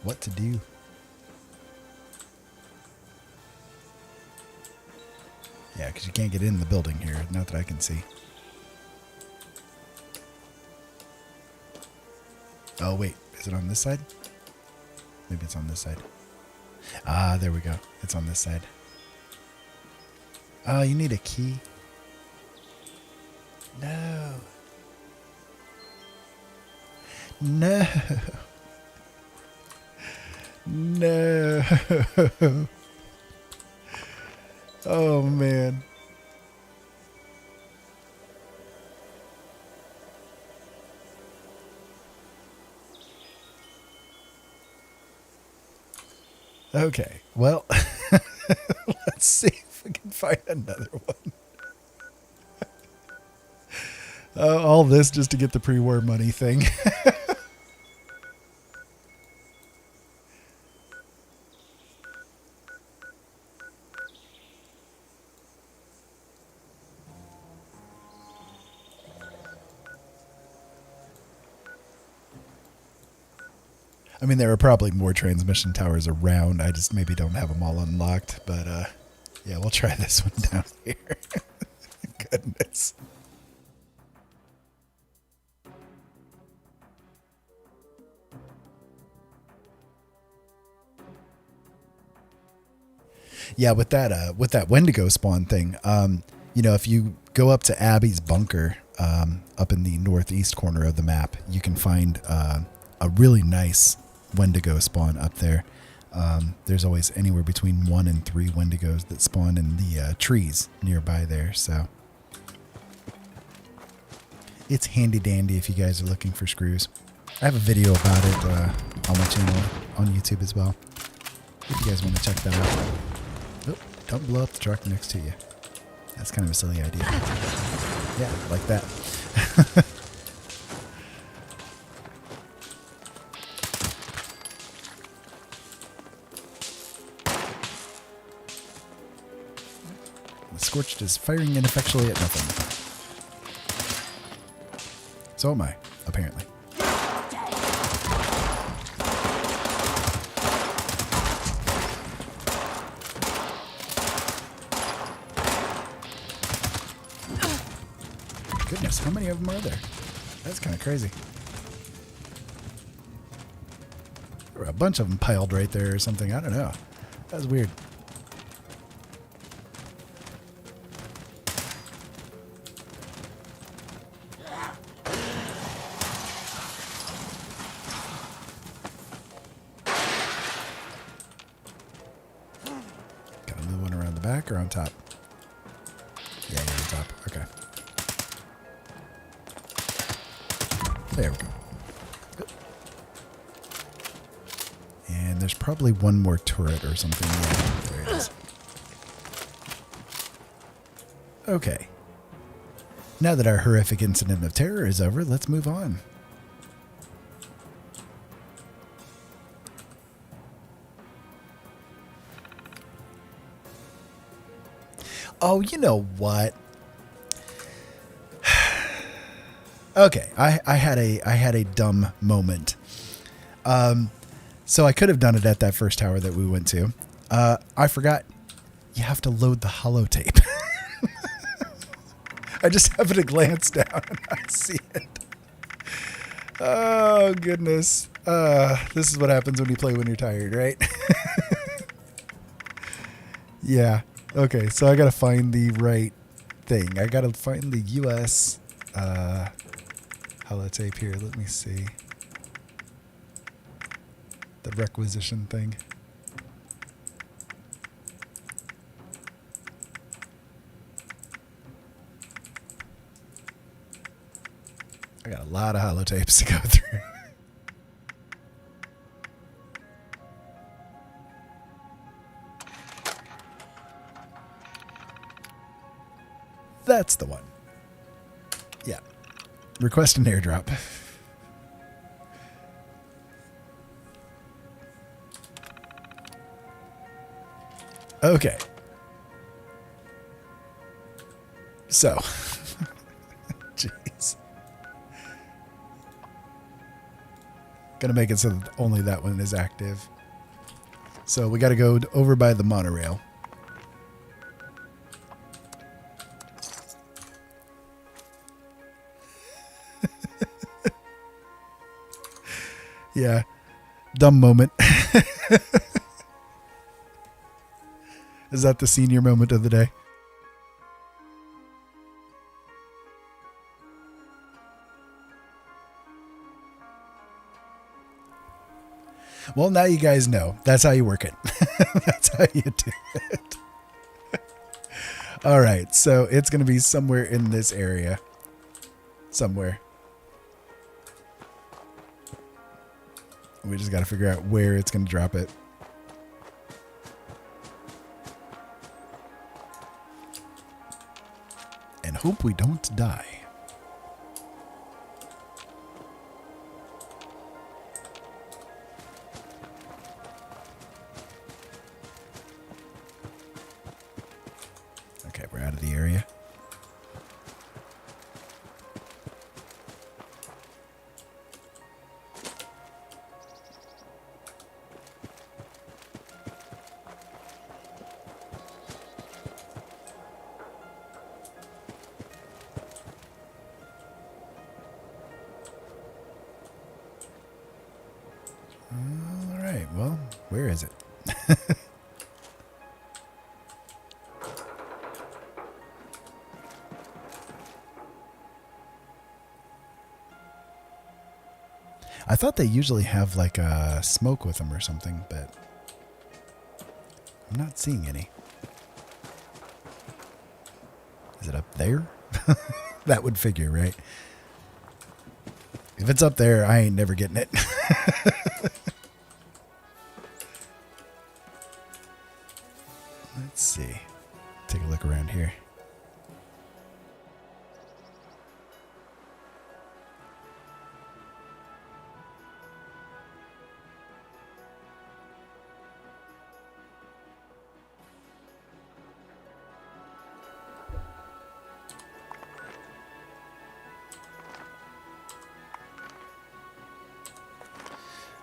What to do? Yeah, because you can't get in the building here. Not that I can see. Oh, wait. Is it on this side? Maybe it's on this side. Ah, there we go. It's on this side. Oh, you need a key? No. No. No. Oh, man. Okay, well, let's see if we can find another one. All this just to get the pre-war money thing. I mean, there are probably more transmission towers around. I just maybe don't have them all unlocked. But, yeah, we'll try this one down here. Goodness. Yeah, with that Wendigo spawn thing, you know, if you go up to Abby's bunker, up in the northeast corner of the map, you can find a really nice Wendigo spawn up there. There's always anywhere between 1 and 3 Wendigos that spawn in the trees nearby there, so it's handy dandy if you guys are looking for screws. I have a video about it on my channel on YouTube as well, if you guys want to check that out. Oh, don't blow up the truck next to you. That's kind of a silly idea. Yeah, like that. The Scorched is firing ineffectually at nothing. So am I, apparently. Goodness, how many of them are there? That's kind of crazy. There were a bunch of them piled right there or something. I don't know. That was weird. Got another one around the back or on top? Yeah, you're on top. Okay. There we go. And there's probably one more turret or something. Yeah, there it is. Okay. Now that our horrific incident of terror is over, let's move on. Oh, you know what? Okay, I had a dumb moment. So I could have done it at that first tower that we went to. I forgot you have to load the holotape. I just happened to glance down and I see it. Oh goodness. This is what happens when you play when you're tired, right? Yeah. Okay, so I gotta find the right thing. I gotta find the US holotape here. Let me see. The requisition thing. I got a lot of holotapes to go through. That's the one. Yeah. Request an airdrop. Okay. So. Jeez. Gonna make it so that only that one is active. So we gotta go over by the monorail. Yeah. Dumb moment. Is that the senior moment of the day? Well, now you guys know. That's how you work it. That's how you do it. All right. So it's going to be somewhere in this area. Somewhere. We just got to figure out where it's going to drop it. And hope we don't die. Okay, we're out of the area. All right, well, where is it? I thought they usually have like a smoke with them or something, but I'm not seeing any. Is it up there? That would figure, right? If it's up there, I ain't never getting it. Let's see. Take a look around here.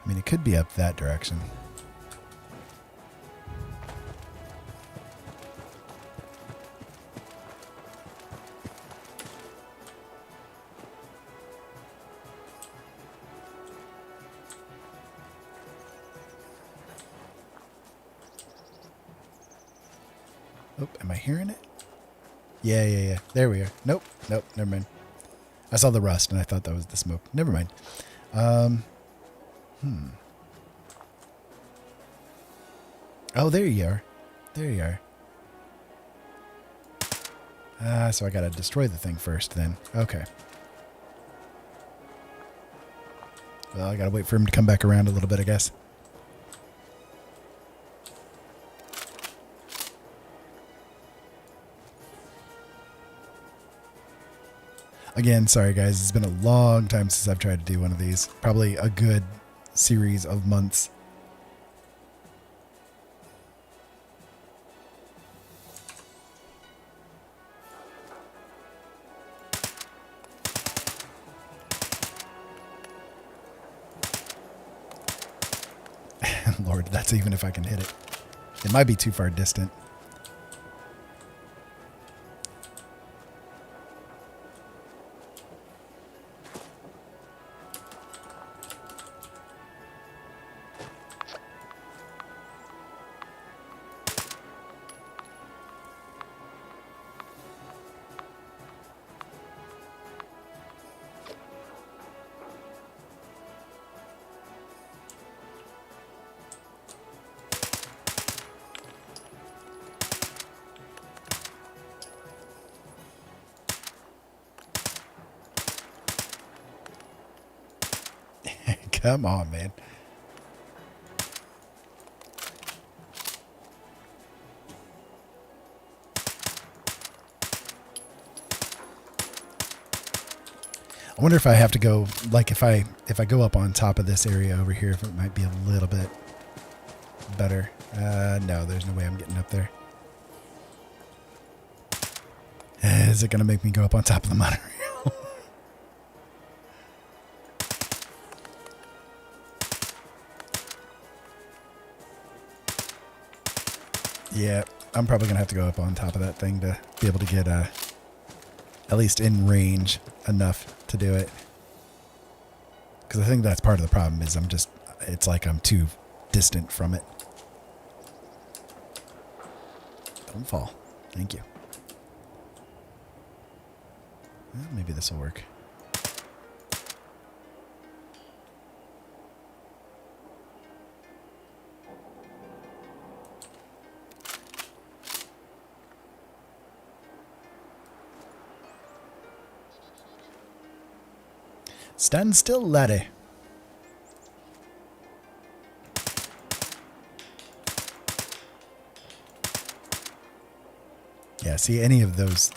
I mean, it could be up that direction. Oh, am I hearing it? Yeah. There we are. Nope, never mind. I saw the rust and I thought that was the smoke. Never mind. Oh, there you are. There you are. So I gotta destroy the thing first then. Okay. Well, I gotta wait for him to come back around a little bit, I guess. Again, sorry guys, it's been a long time since I've tried to do one of these. Probably a good series of months. Lord, that's even if I can hit it. It might be too far distant. Come on, man. I wonder if I have to go, like if I go up on top of this area over here, if it might be a little bit better. No, there's no way I'm getting up there. Is it going to make me go up on top of the monorail? Yeah, I'm probably going to have to go up on top of that thing to be able to get at least in range enough to do it. Because I think that's part of the problem is it's like I'm too distant from it. Don't fall. Thank you. Well, maybe this will work. Stand still, laddie. Yeah, see any of those.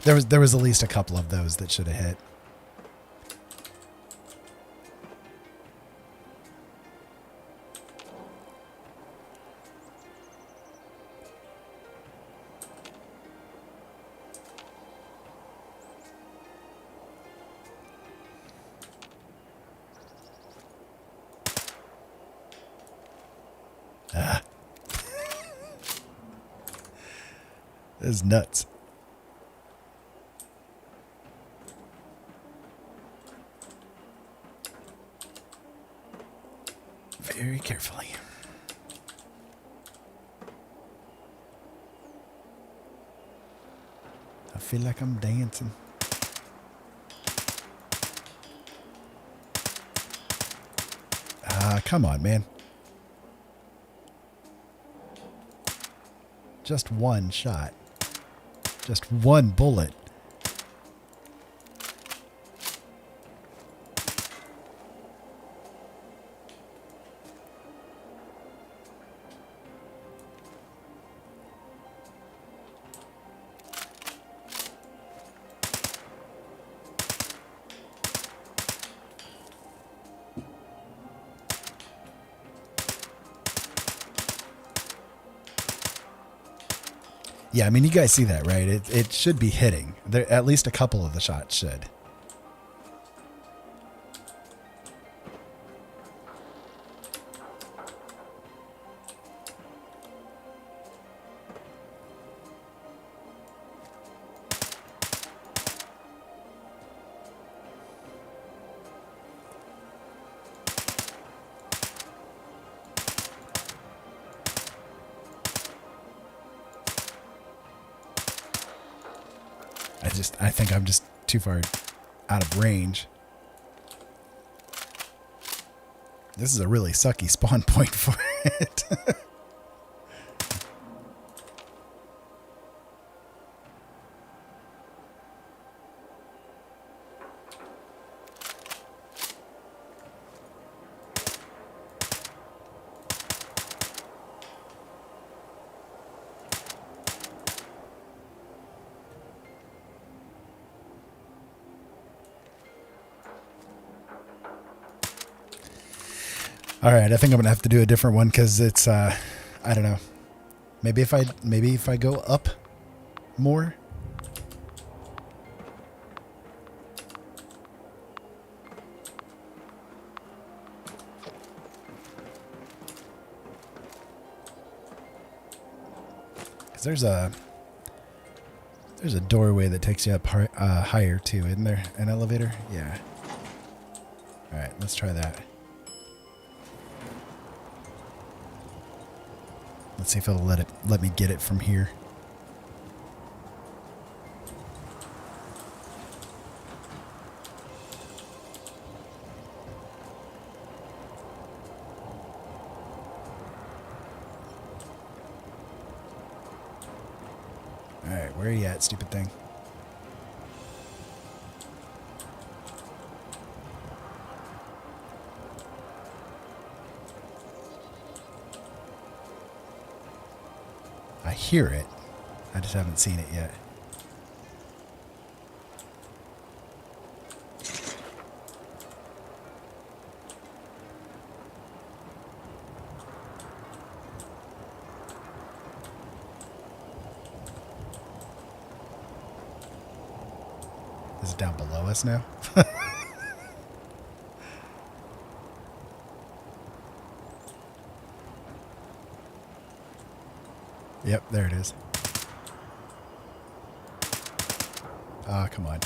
There was at least a couple of those that should have hit. Ah. This is nuts. Very carefully. I feel like I'm dancing. Ah, come on, man. Just one shot. Just one bullet. Yeah, I mean, you guys see that, right? It should be hitting. There, at least a couple of the shots should. I think I'm just too far out of range. This is a really sucky spawn point for it. All right, I think I'm gonna have to do a different one because it's I don't know. Maybe if I go up more. Because there's a doorway that takes you up higher too, isn't there? An elevator? Yeah. All right, let's try that. Let's see if it'll let me get it from here. All right, where are you at, stupid thing? I hear it. I just haven't seen it yet. Is it down below us now? Yep, there it is. Ah, come on.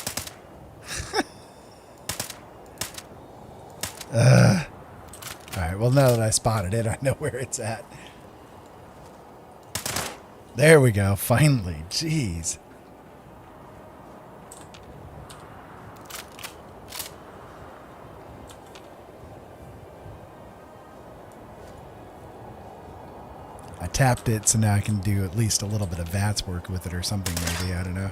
Alright, well, now that I spotted it, I know where it's at. There we go, finally. Jeez. I tapped it, so now I can do at least a little bit of VATS work with it or something, maybe. I don't know.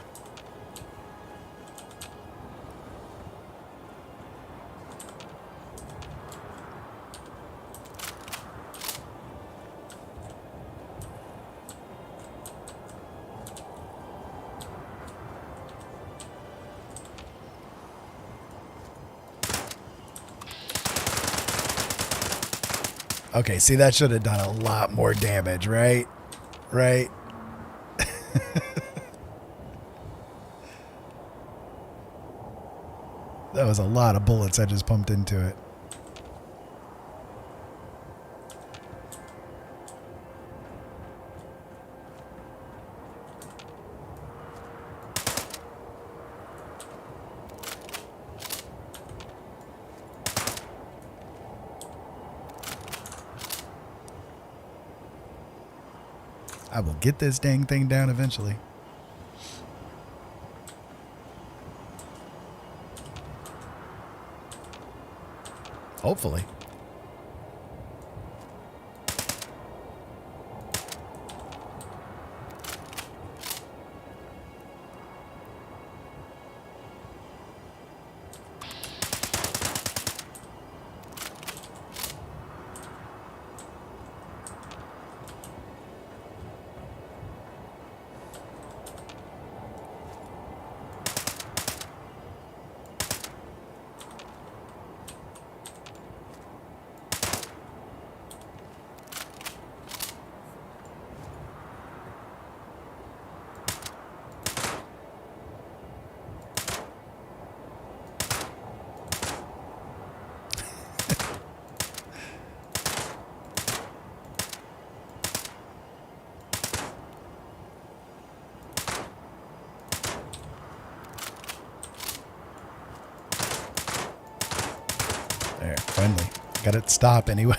Okay, see, that should have done a lot more damage, right? Right? That was a lot of bullets I just pumped into it. I will get this dang thing down eventually. Hopefully. There, finally. Got it stop anyway.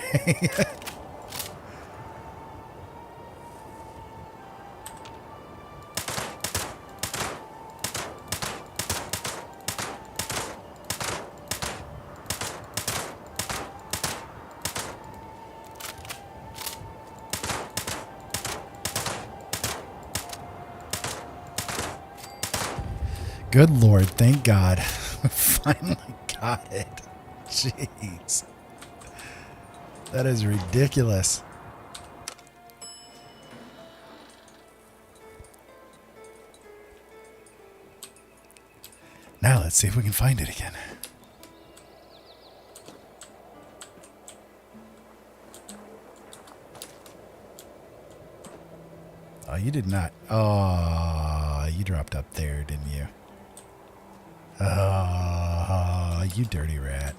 Good Lord, thank God. Finally got it. Jeez. That is ridiculous. Now let's see if we can find it again. Oh, you did not. Oh, you dropped up there, didn't you? Oh, you dirty rat.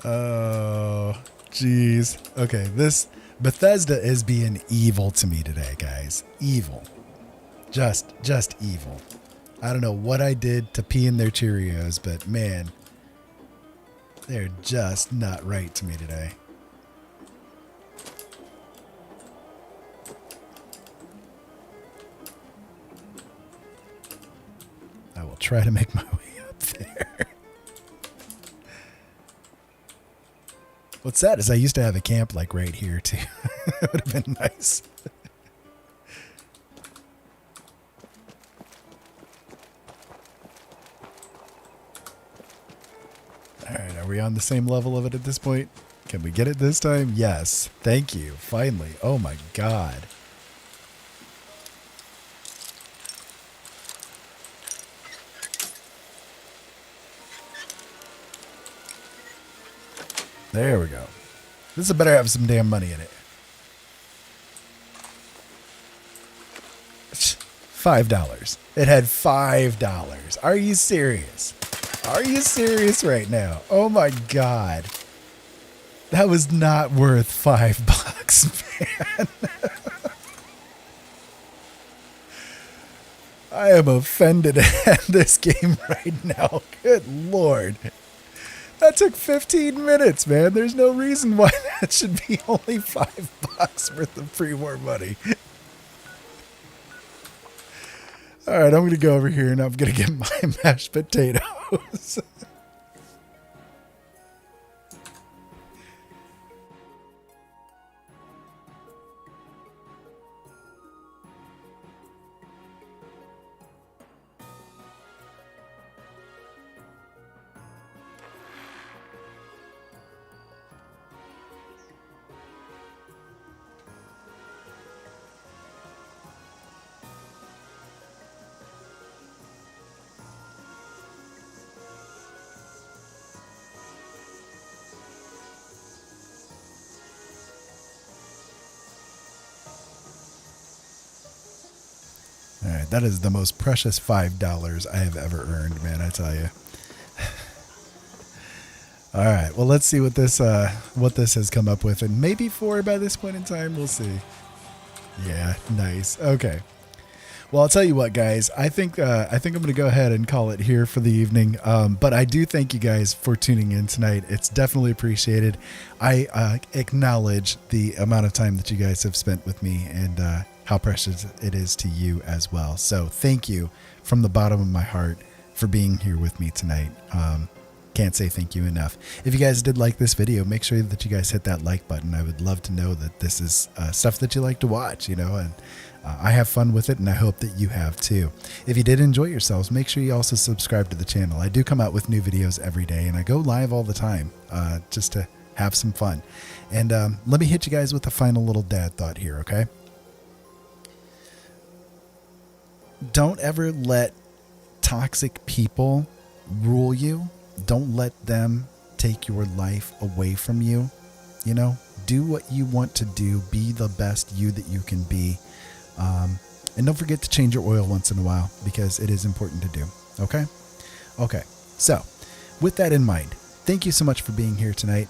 Oh, jeez. Okay, this Bethesda is being evil to me today, guys. Evil. Just evil. I don't know what I did to pee in their Cheerios, but man, they're just not right to me today. I will try to make my way up there. What's sad is I used to have a camp like right here too. It would have been nice. All right, are we on the same level of it at this point? Can we get it this time? Yes. Thank you. Finally. Oh my God. There we go. This better have some damn money in it. $5. It had $5. Are you serious? Are you serious right now? Oh my God. That was not worth $5, man. I am offended at this game right now. Good Lord. That took 15 minutes, man. There's no reason why that should be only $5 worth of pre-war money. All right, I'm going to go over here and I'm going to get my mashed potatoes. All right, that is the most precious $5 I have ever earned, man, I tell you. All right, well, let's see what this has come up with, and maybe 4 by this point in time. We'll see. Yeah, nice. Okay. Well, I'll tell you what, guys. I think I'm going to go ahead and call it here for the evening. But I do thank you guys for tuning in tonight. It's definitely appreciated. I acknowledge the amount of time that you guys have spent with me and how precious it is to you as well. So thank you from the bottom of my heart for being here with me tonight. Can't say thank you enough. If you guys did like this video, make sure that you guys hit that like button. I would love to know that this is stuff that you like to watch, you know, and I have fun with it, and I hope that you have too. If you did enjoy yourselves, make sure you also subscribe to the channel. I do come out with new videos every day, and I go live all the time just to have some fun. And let me hit you guys with a final little dad thought here, okay? Don't ever let toxic people rule you. Don't let them take your life away from you. You know, do what you want to do. Be the best you that you can be. And don't forget to change your oil once in a while, because it is important to do. Okay? Okay. So, with that in mind, thank you so much for being here tonight.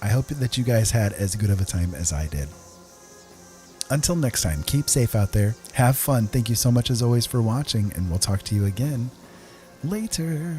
I hope that you guys had as good of a time as I did. Until next time, keep safe out there. Have fun. Thank you so much as always for watching, and we'll talk to you again later.